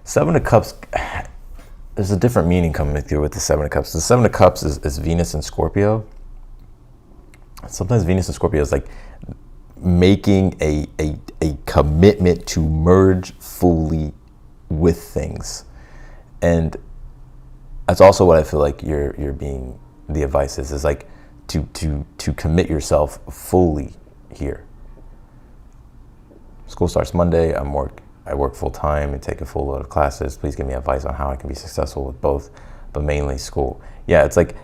S1: Seven of Cups. There's a different meaning coming through with the Seven of Cups. The Seven of Cups is Venus and Scorpio. Sometimes Venus and Scorpio is like making a commitment to merge fully with things, and that's also what I feel like you're being, the advice is like to commit yourself fully here. School starts Monday. I work full time and take a full load of classes. Please give me advice on how I can be successful with both, but mainly school. Yeah, it's like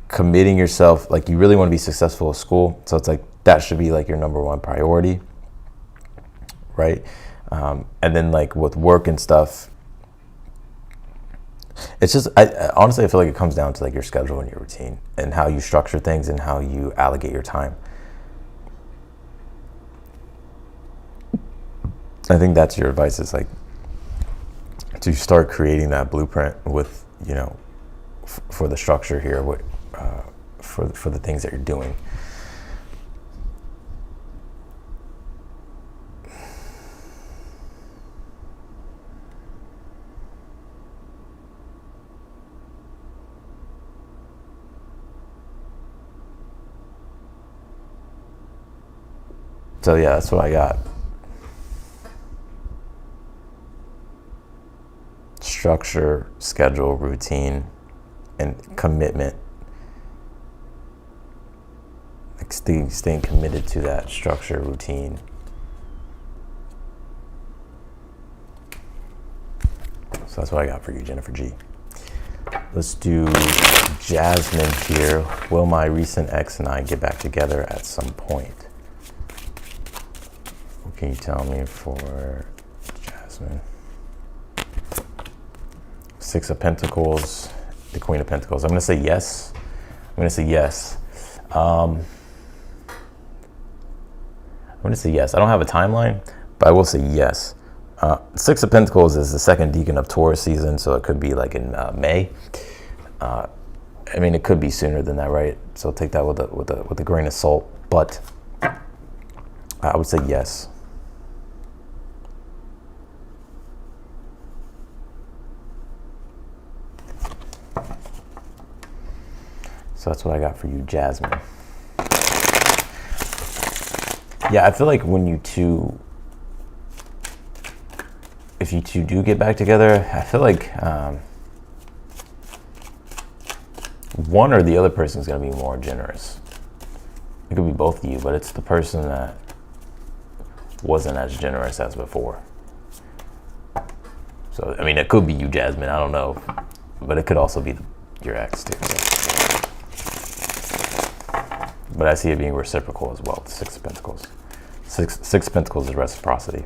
S1: committing yourself. Like you really want to be successful at school, so it's like that should be like your number one priority, right? And then like with work and stuff, it's just, honestly, I feel like it comes down to like your schedule and your routine and how you structure things and how you allocate your time. I think that's your advice, is like to start creating that blueprint with, you know, for the structure here, for the things that you're doing. So yeah, that's what I got. Structure, schedule, routine, and commitment. Like staying committed to that structure, routine. So that's what I got for you, Jennifer G. Let's do Jasmine here. Will my recent ex and I get back together at some point? What can you tell me for Jasmine? Six of Pentacles, the Queen of Pentacles. I'm going to say yes. I'm going to say yes. I'm going to say yes. I don't have a timeline, but I will say yes. Six of Pentacles is the second decan of Taurus season, so it could be like in May. I mean, it could be sooner than that, right? So take that with a grain of salt. But I would say yes. So that's what I got for you, Jasmine. Yeah, I feel like when if you two do get back together, I feel like one or the other person is going to be more generous. It could be both of you, but it's the person that wasn't as generous as before. So, I mean, it could be you, Jasmine, I don't know. But it could also be your ex, too. So. But I see it being reciprocal as well, the Six of Pentacles. Six of Pentacles is reciprocity.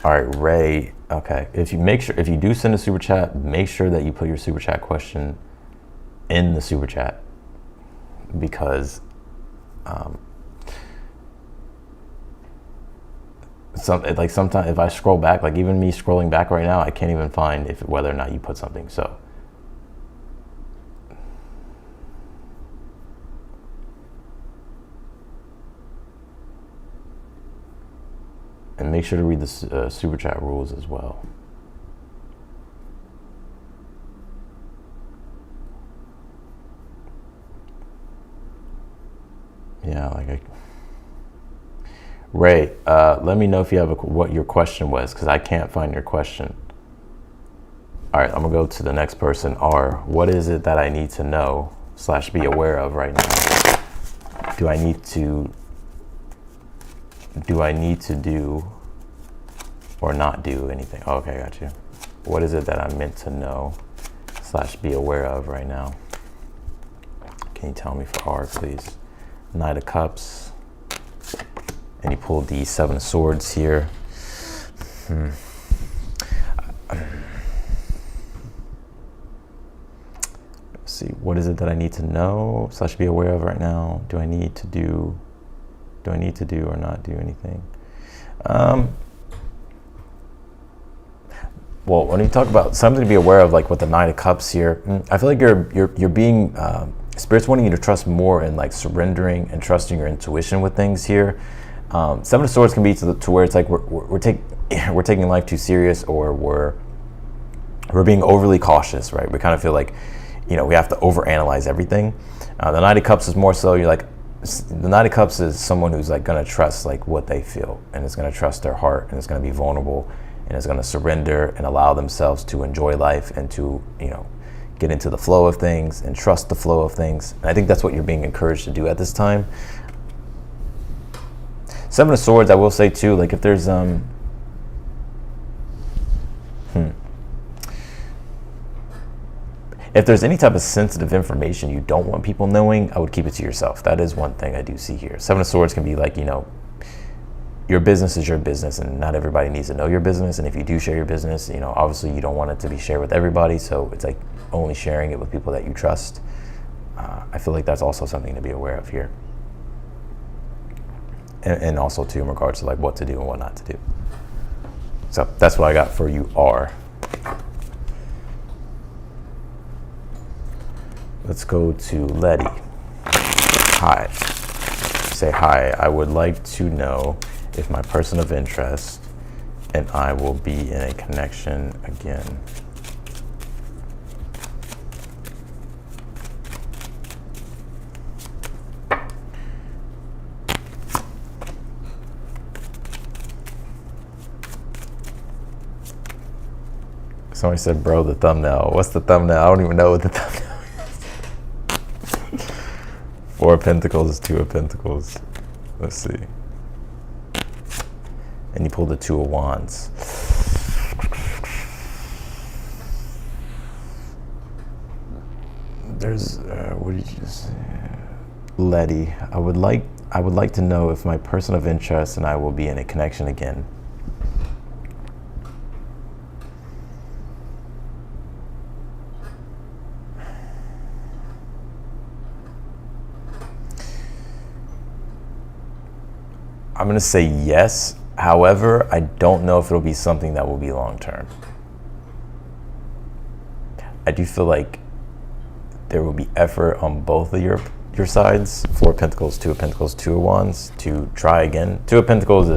S1: All right, Ray. Okay, if you do send a super chat, make sure that you put your super chat question in the super chat, because sometimes if I scroll back, like even me scrolling back right now, I can't even find whether or not you put something. So and make sure to read the super chat rules as well. Yeah, like Ray, let me know if you have what your question was, because I can't find your question. All right, I'm gonna go to the next person. R, what is it that I need to know / be aware of right now? Do I need to do or not do anything? Oh, okay, I got you. What is it that I'm meant to know / be aware of right now? Can you tell me for R, please? Knight of Cups. And you pulled the 7 of Swords here. Let's see, what is it that I need to know / be aware of right now? Do I need to do or not do anything? Well, when you talk about something to be aware of, like with the 9 of Cups here, I feel like you're being Spirit's wanting you to trust more in like surrendering and trusting your intuition with things here. 7 of Swords can be to where it's like we're taking life too serious, or we're being overly cautious, right? We kind of feel like, we have to overanalyze everything. The Knight of Cups is more so the Knight of Cups is someone who's like going to trust like what they feel, and is going to trust their heart, and is going to be vulnerable, and is going to surrender and allow themselves to enjoy life and to get into the flow of things and trust the flow of things. And I think that's what you're being encouraged to do at this time. 7 of Swords, I will say too, like if there's if there's any type of sensitive information you don't want people knowing, I would keep it to yourself. That is one thing I do see here. 7 of Swords can be like, your business is your business, and not everybody needs to know your business. And if you do share your business, obviously you don't want it to be shared with everybody. So it's like only sharing it with people that you trust. I feel like that's also something to be aware of here. And also too, in regards to like what to do and what not to do. So that's what I got for you, R. Let's go to Letty. Hi. Say hi. I would like to know if my person of interest and I will be in a connection again. Somebody said, bro, the thumbnail. What's the thumbnail? I don't even know what the thumbnail is. 4 of Pentacles, 2 of Pentacles. Let's see. And you pulled the 2 of Wands. There's, what did you say? Letty, I would like to know if my person of interest and I will be in a connection again. I'm going to say yes. However, I don't know if it'll be something that will be long term. I do feel like there will be effort on both of your sides. 4 of Pentacles, 2 of Pentacles, 2 of Wands to try again. 4 of Pentacles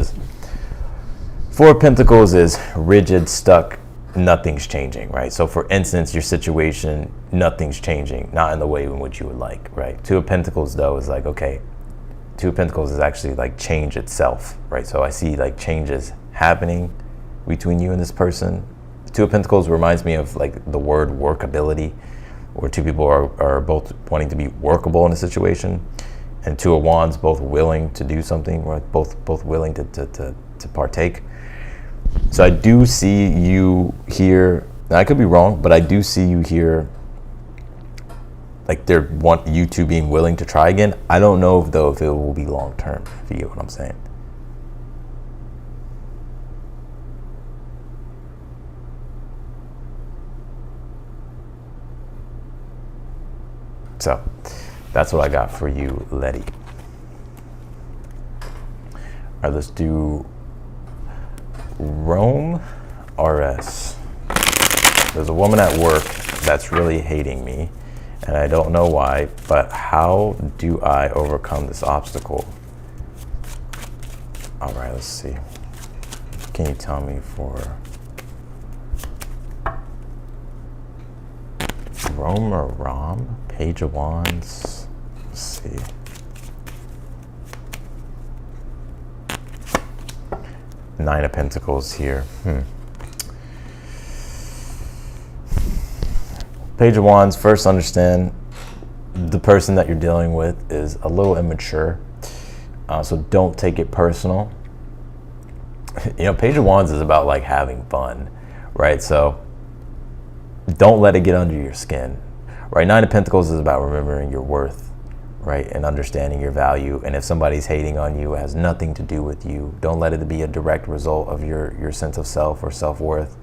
S1: is rigid, stuck, nothing's changing, right? So for instance, your situation, nothing's changing, not in the way in which you would like, right? 2 of Pentacles though is like, okay, 2 of Pentacles is actually like change itself, right? So I see like changes happening between you and this person. 2 of Pentacles reminds me of like the word workability, where 2 people are both wanting to be workable in a situation, and 2 of Wands both willing to do something, right? Both willing to partake. So I do see you here. Now I could be wrong, but I do see you here. Like they want you two being willing to try again. I don't know if it will be long term, if you get what I'm saying. So that's what I got for you, Letty. All right, let's do Rome RS. There's a woman at work that's really hating me, and I don't know why, but how do I overcome this obstacle? All right, let's see. Can you tell me for Rome or Rom? Page of Wands. Let's see. Nine of Pentacles here. Page of Wands. First, understand the person that you're dealing with is a little immature. So don't take it personal. You know, Page of Wands is about like having fun, right? So don't let it get under your skin, right? Nine of Pentacles is about remembering your worth, right? And understanding your value. And if somebody's hating on you, it has nothing to do with you. Don't let it be a direct result of your sense of self or self-worth.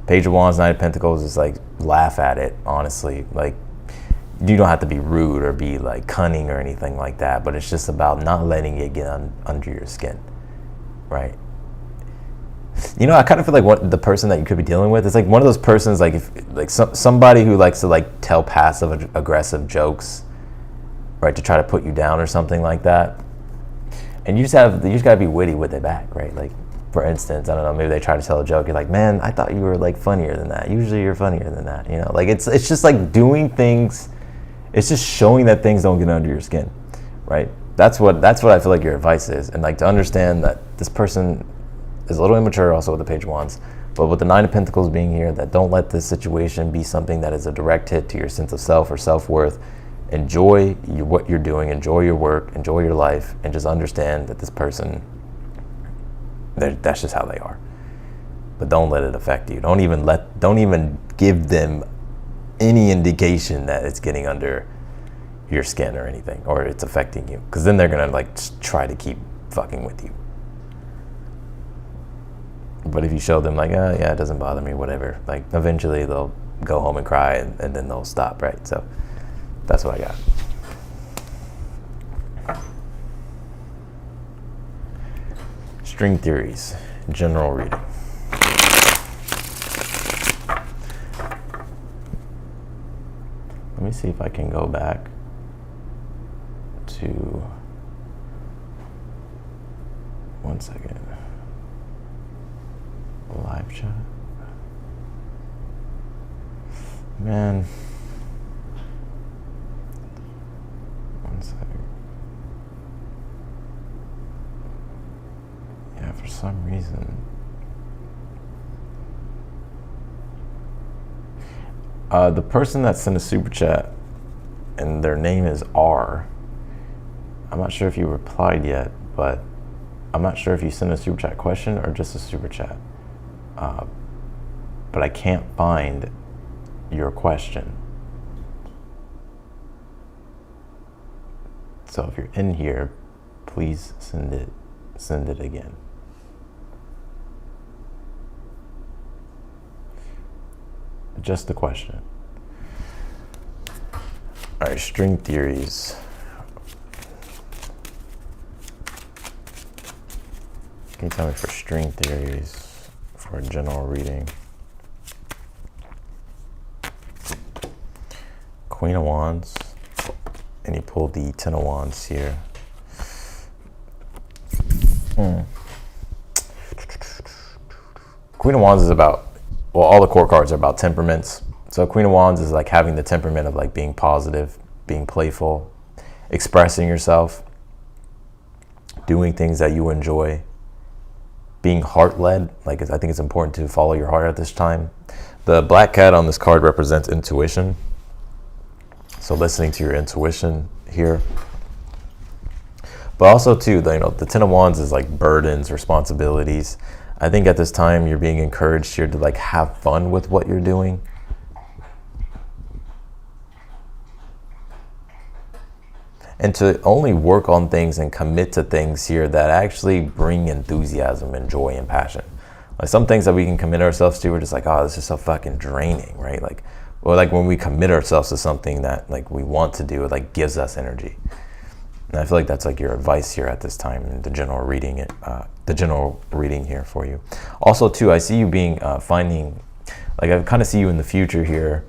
S1: Page of Wands, Nine of Pentacles is like, laugh at it, honestly. Like, you don't have to be rude or be like cunning or anything like that, but it's just about not letting it get under your skin, right? You know, I kind of feel like what the person that you could be dealing with is like one of those persons, like if like somebody who likes to like tell passive aggressive jokes, right, to try to put you down or something like that. And you just gotta be witty with it back, right? Like, for instance, I don't know, maybe they try to tell a joke, you're like, man, I thought you were like funnier than that. Usually you're funnier than that, you know? Like it's just like doing things, it's just showing that things don't get under your skin, right? That's what I feel like your advice is. And like to understand that this person is a little immature, also with the Page of Wands, but with the Nine of Pentacles being here, that don't let this situation be something that is a direct hit to your sense of self or self-worth. Enjoy what you're doing, enjoy your work, enjoy your life, and just understand that this person, that's just how they are. But don't let it affect you. Don't even give them any indication that it's getting under your skin or anything, or it's affecting you, because then they're gonna like try to keep fucking with you. But if you show them like, oh yeah, it doesn't bother me, whatever, like eventually they'll go home and cry and then they'll stop, right? So that's what I got. String theories, general reading. Let me see if I can go back to, one second, live chat. Man, one second. Yeah, for some reason. The person that sent a super chat and their name is R. I'm not sure if you replied yet, but I'm not sure if you sent a super chat question or just a super chat. But I can't find your question. So if you're in here, please send it again. Just the question. All right, string theories. Can you tell me for string theories for a general reading? Queen of Wands, and you pulled the Ten of Wands here. Queen of Wands is about, well, all the court cards are about temperaments. So Queen of Wands is like having the temperament of like being positive, being playful, expressing yourself, doing things that you enjoy, being heart-led. Like, I think it's important to follow your heart at this time. The black cat on this card represents intuition. So listening to your intuition here. But also too, the Ten of Wands is like burdens, responsibilities. I think at this time you're being encouraged here to like have fun with what you're doing. And to only work on things and commit to things here that actually bring enthusiasm and joy and passion. Like some things that we can commit ourselves to, we're just like, oh, this is so fucking draining, right? Like, or like when we commit ourselves to something that like we want to do, it like gives us energy. And I feel like that's like your advice here at this time in the general reading here for you. Also too, I see you being finding, like I kind of see you in the future here,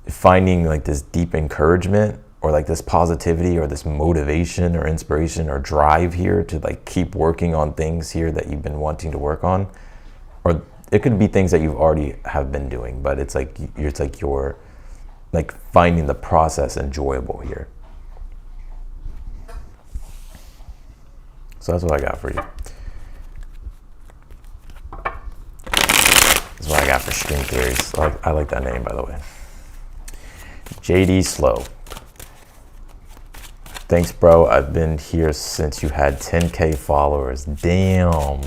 S1: finding like this deep encouragement or like this positivity or this motivation or inspiration or drive here to like keep working on things here that you've been wanting to work on. Or it could be things that you've already have been doing, but it's like you're like finding the process enjoyable here. So that's what I got for you. I got for string theories. I like that name, by the way. JD Slow. Thanks, bro. I've been here since you had 10K followers. Damn.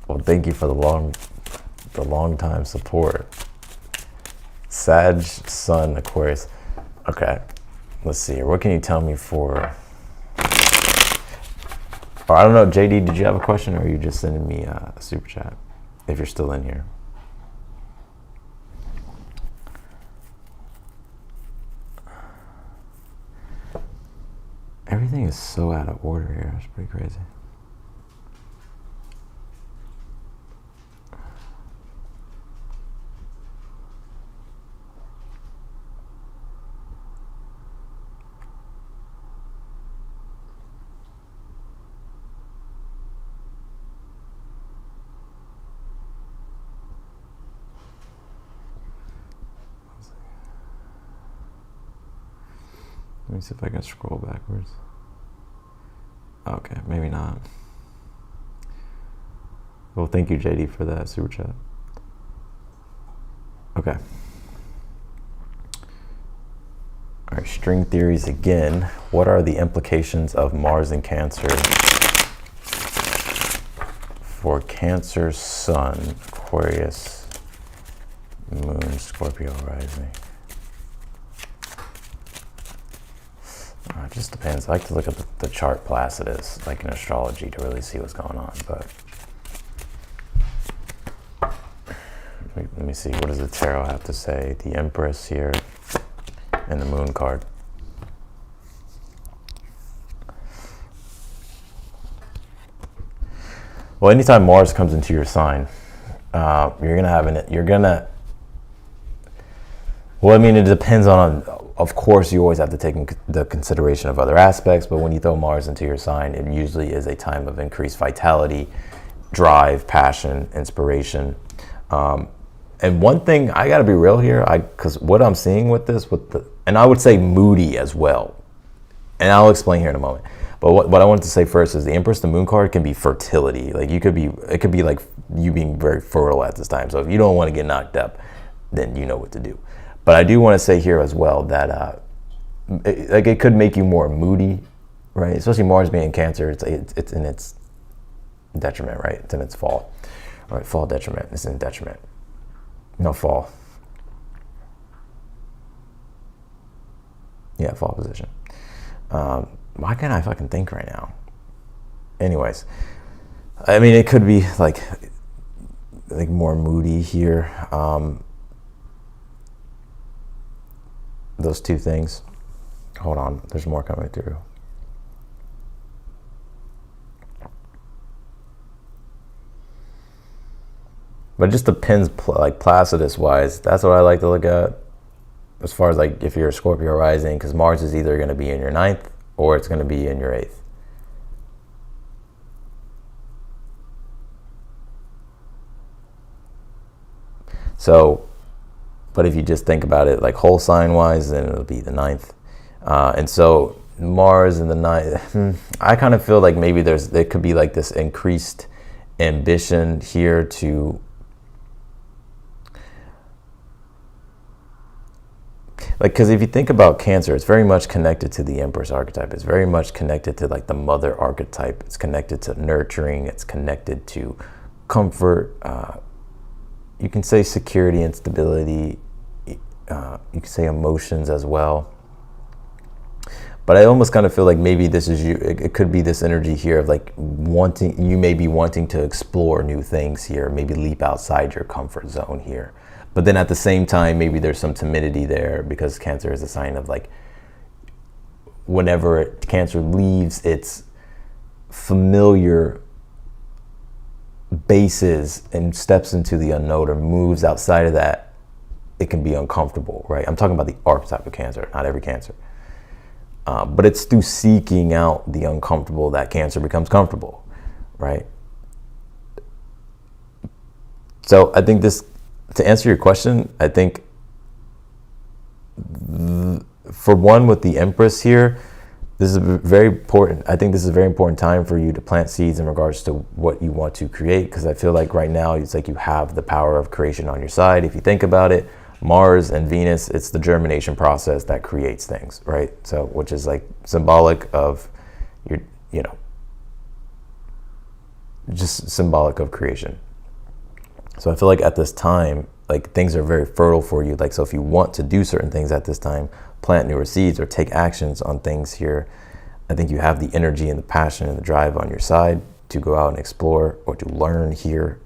S1: Well, thank you for the long time support. Sag, Sun, Aquarius. Okay, let's see here. What can you tell me for? Or I don't know, JD, did you have a question, or are you just sending me a super chat? If you're still in here. Everything is so out of order here. It's pretty crazy. Let me see if I can scroll backwards. Okay, maybe not. Well, thank you, JD, for that super chat. Okay. All right, string theories again. What are the implications of Mars in Cancer for Cancer, Sun, Aquarius, Moon, Scorpio rising? It just depends. I like to look at the chart Placidus, like in astrology, to really see what's going on. But let me see. What does the tarot have to say? The Empress here and the Moon card. Well, anytime Mars comes into your sign, you're gonna have well, I mean, it depends on, of course, you always have to take the consideration of other aspects, but when you throw Mars into your sign, it usually is a time of increased vitality, drive, passion, inspiration. And one thing, I gotta be real here, because what I'm seeing with this, and I would say moody as well, and I'll explain here in a moment. But what I wanted to say first is the Empress, the Moon card, can be fertility. Like it could be like you being very fertile at this time. So if you don't want to get knocked up, then you know what to do. But I do want to say here as well that it could make you more moody, right? Especially Mars being in Cancer, it's in its detriment, right? It's in its fall. All right, fall detriment. It's in detriment. No, fall. Yeah, fall position. Why can't I fucking think right now? Anyways, I mean, it could be like more moody here. Those two things. Hold on, there's more coming through. But it just depends, like Placidus wise. That's what I like to look at. As far as like if you're a Scorpio rising, because Mars is either going to be in your 9th or it's going to be in your 8th. So, but if you just think about it like whole sign wise, then it'll be the 9th. And so Mars in the 9th, I kind of feel like maybe there could be like this increased ambition here to because if you think about Cancer, it's very much connected to the Empress archetype. It's very much connected to like the mother archetype. It's connected to nurturing. It's connected to comfort. You can say security and stability. You can say emotions as well. But I almost kind of feel like maybe this is you. It could be this energy here of like you may be wanting to explore new things here, maybe leap outside your comfort zone here. But then at the same time, maybe there's some timidity there because Cancer is a sign of like whenever Cancer leaves its familiar bases and steps into the unknown or moves outside of that, it can be uncomfortable, right? I'm talking about the archetype of Cancer, not every Cancer. But it's through seeking out the uncomfortable that Cancer becomes comfortable, right? So I think to answer your question, I think for one with the Empress here, this is very important. I think this is a very important time for you to plant seeds in regards to what you want to create, because I feel like right now it's like you have the power of creation on your side. If you think about it, Mars and Venus, it's the germination process that creates things, right? So, which is like symbolic of your, you know, just symbolic of creation. So I feel like at this time, like things are very fertile for you. Like, so if you want to do certain things at this time, plant newer seeds or take actions on things here, I think you have the energy and the passion and the drive on your side to go out and explore or to learn here.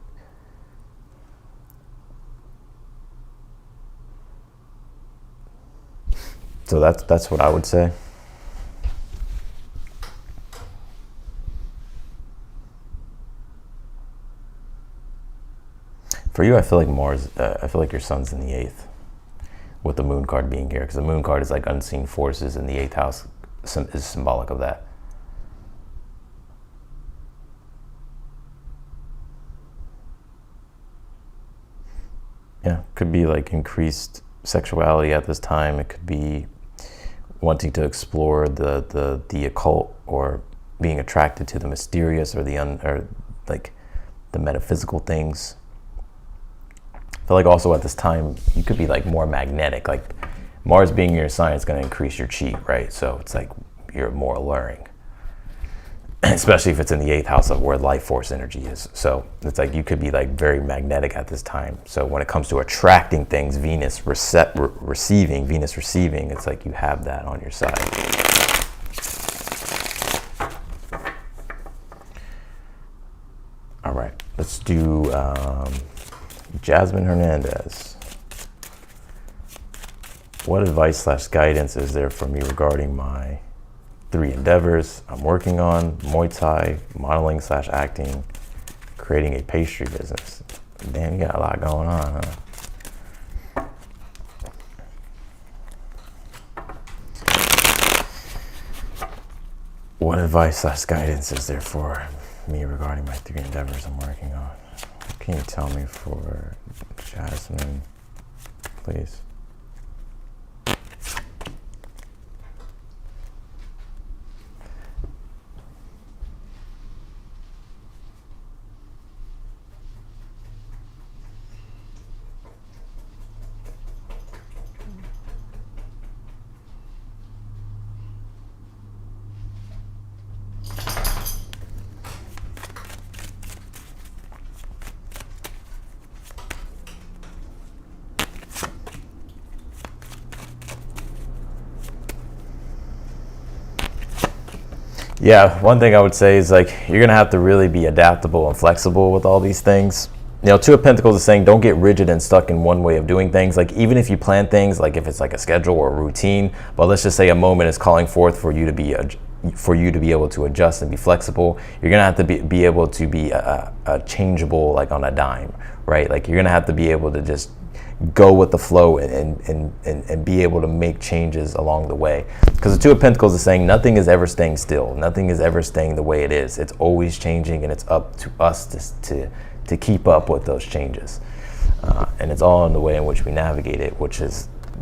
S1: So that's what I would say. For you, I feel like Mars, I feel like your sun's in the 8th with the moon card being here, because the moon card is like unseen forces, and the 8th house is symbolic of that. Yeah, could be like increased sexuality at this time. It could be wanting to explore the occult, or being attracted to the mysterious or or like the metaphysical things. I feel like also at this time you could be like more magnetic. Like Mars being in your sign is going to increase your chi, right? So it's like you're more alluring, especially if it's in the 8th house of where life force energy is. So it's like you could be like very magnetic at this time. So when it comes to attracting things, Venus receiving, it's like you have that on your side. All right, let's do Jasmine Hernandez. What advice / guidance is there for me regarding my 3 endeavors I'm working on: Muay Thai, modeling / acting, creating a pastry business? Damn, you got a lot going on, huh? What advice / guidance is there for me regarding my 3 endeavors I'm working on? What can you tell me for Jasmine, please? Yeah, one thing I would say is like you're gonna have to really be adaptable and flexible with all these things. You know, 2 of Pentacles is saying don't get rigid and stuck in one way of doing things. Like even if you plan things, like if it's like a schedule or a routine, but let's just say a moment is calling forth for you to be able to adjust and be flexible, you're gonna have to be able to be a changeable, like on a dime, right? Like you're gonna have to be able to just go with the flow and be able to make changes along the way. Because the 2 of Pentacles is saying nothing is ever staying still. Nothing is ever staying the way it is. It's always changing, and it's up to us to keep up with those changes. And it's all in the way in which we navigate it,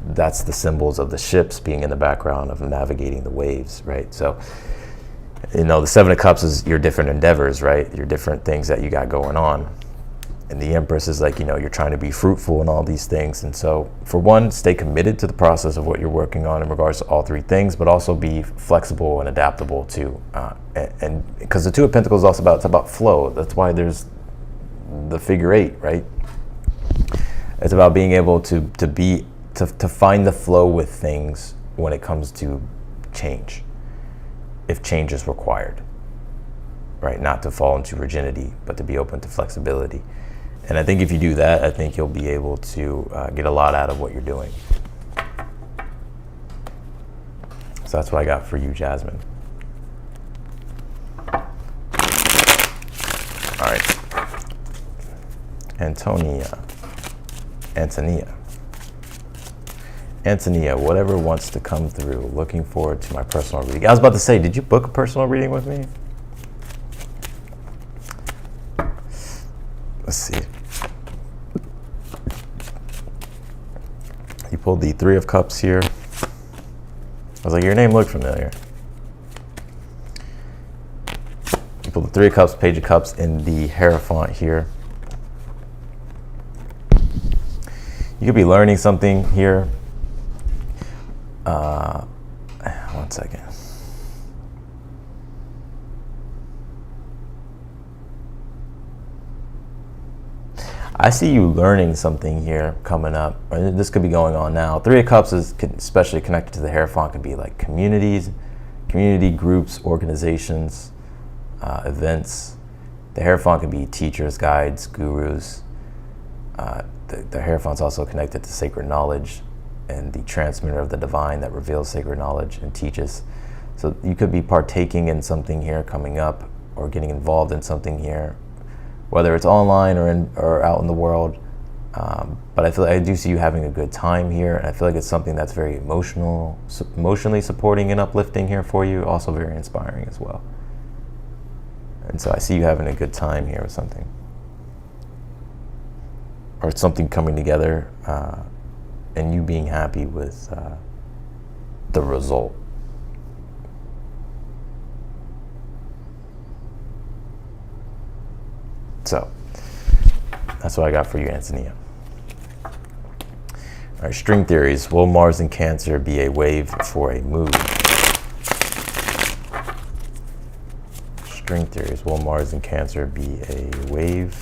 S1: that's the symbols of the ships being in the background of navigating the waves, right? So, you know, the 7 of Cups is your different endeavors, right? Your different things that you got going on. And the Empress is like, you know, you're trying to be fruitful in all these things. And so for one, stay committed to the process of what you're working on in regards to all 3 things, but also be flexible and adaptable too. And because the 2 of Pentacles is also it's about flow. That's why there's the figure 8, right? It's about being able to find the flow with things when it comes to change, if change is required, right? Not to fall into rigidity, but to be open to flexibility. And I think if you do that, I think you'll be able to get a lot out of what you're doing. So that's what I got for you, Jasmine. All right. Antonia, whatever wants to come through. Looking forward to my personal reading. I was about to say, did you book a personal reading with me? Let's see. You pulled the 3 of Cups here. I was like, your name looked familiar. pull the Three of Cups, Page of Cups in the Hierophant here. You could be learning something here. One second. I see you learning something here coming up. Or this could be going on now. Three of Cups is especially connected to the Hierophant. Could be like communities, community groups, organizations, events. The Hierophant could be teachers, guides, gurus. The Hierophant's also connected to sacred knowledge and the transmitter of the divine that reveals sacred knowledge and teaches. So you could be partaking in something here coming up, or getting involved in something here, whether it's online or out in the world. But I do see you having a good time here, and I feel like it's something that's very emotionally supporting and uplifting here for you, also very inspiring as well. And so I see you having a good time here with something, or something coming together, and you being happy with the result. So that's what I got for you, Antonia. All right, string theories. Will Mars in Cancer be a wave for a move? String theories. Will Mars in Cancer be a wave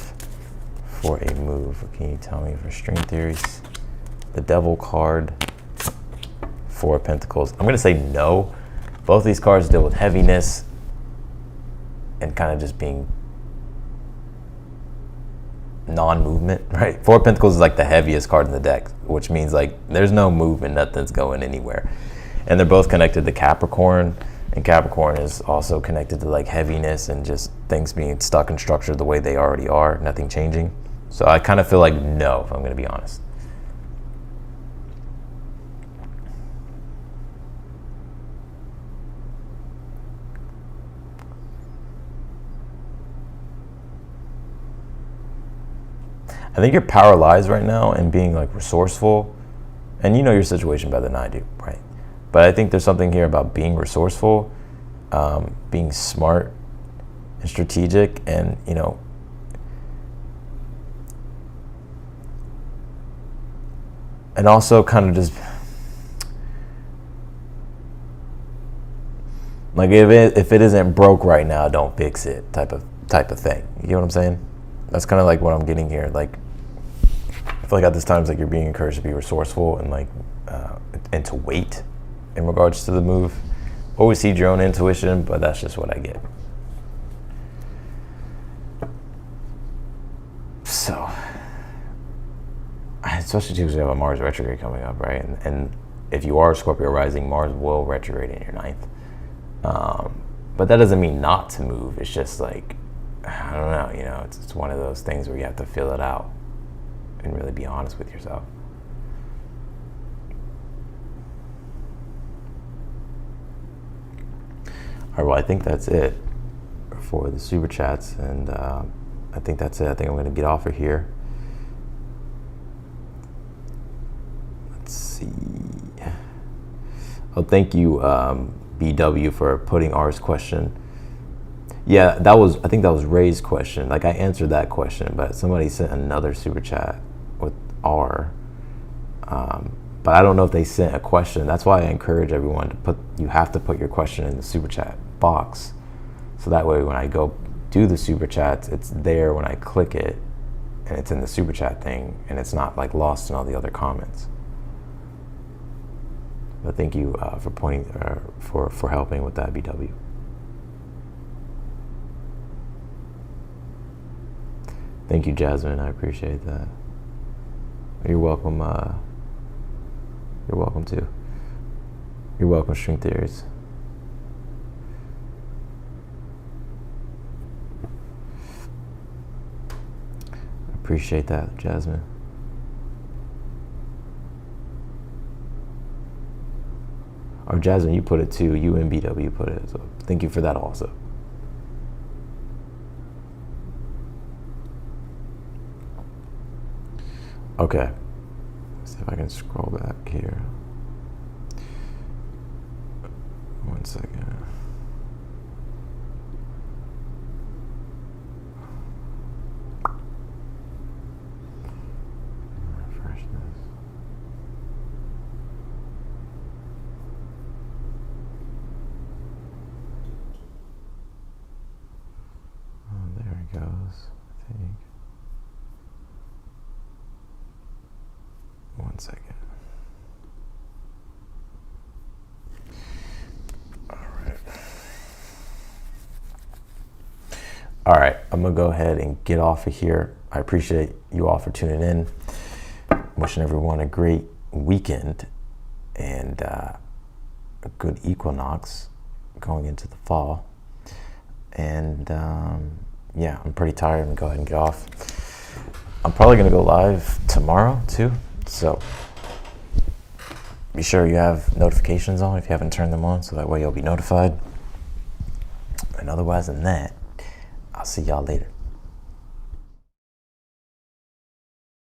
S1: for a move? What can you tell me for string theories? The Devil card, Four of Pentacles. I'm going to say no. Both of these cards deal with heaviness and kind of just being non-movement, right? Four of Pentacles is like the heaviest card in the deck, which means like there's no movement, nothing's going anywhere. And they're both connected to Capricorn, and Capricorn is also connected to like heaviness and just things being stuck and structured the way they already are, nothing changing. So I kind of feel like no, if I'm going to be honest. I think your power lies right now in being like resourceful, and you know your situation better than I do, right? But I think there's something here about being resourceful, being smart and strategic, and and also kind of just like if it isn't broke right now, don't fix it type of thing. You get what I'm saying? That's kind of like what I'm getting here. Like, I feel like at this time, it's like you're being encouraged to be resourceful and like, and to wait in regards to the move. Always heed your own intuition, but that's just what I get. So, especially because we have a Mars retrograde coming up, right? And if you are Scorpio rising, Mars will retrograde in your ninth. But that doesn't mean not to move. It's just like, I don't know, it's one of those things where you have to feel it out and really be honest with yourself. All right, well, I think that's it for the super chats, and I think that's it. I think I'm going to get off of here. Let's see. Oh, thank you, BW, for putting R's question. Yeah, I think that was Ray's question. Like, I answered that question, but somebody sent another super chat with R. But I don't know if they sent a question. That's why I encourage everyone to you have to put your question in the super chat box. So that way when I go do the super chats, it's there when I click it, and it's in the super chat thing, and it's not like lost in all the other comments. But thank you for pointing, for helping with that, BW. Thank you, Jasmine. I appreciate that. You're welcome. You're welcome too. You're welcome, String Theories. Appreciate that, Jasmine. Or Jasmine, you put it too. You and BW put it. So thank you for that also. Okay, let's see if I can scroll back here. One second. close, I think. One second. All right, I'm gonna go ahead and get off of here. I appreciate you all for tuning in. Wishing everyone a great weekend and a good equinox going into the fall. And yeah, I'm pretty tired. I'm gonna go ahead and get off. I'm probably gonna go live tomorrow too, so be sure you have notifications on if you haven't turned them on, so that way you'll be notified. And otherwise than that, I'll see y'all later.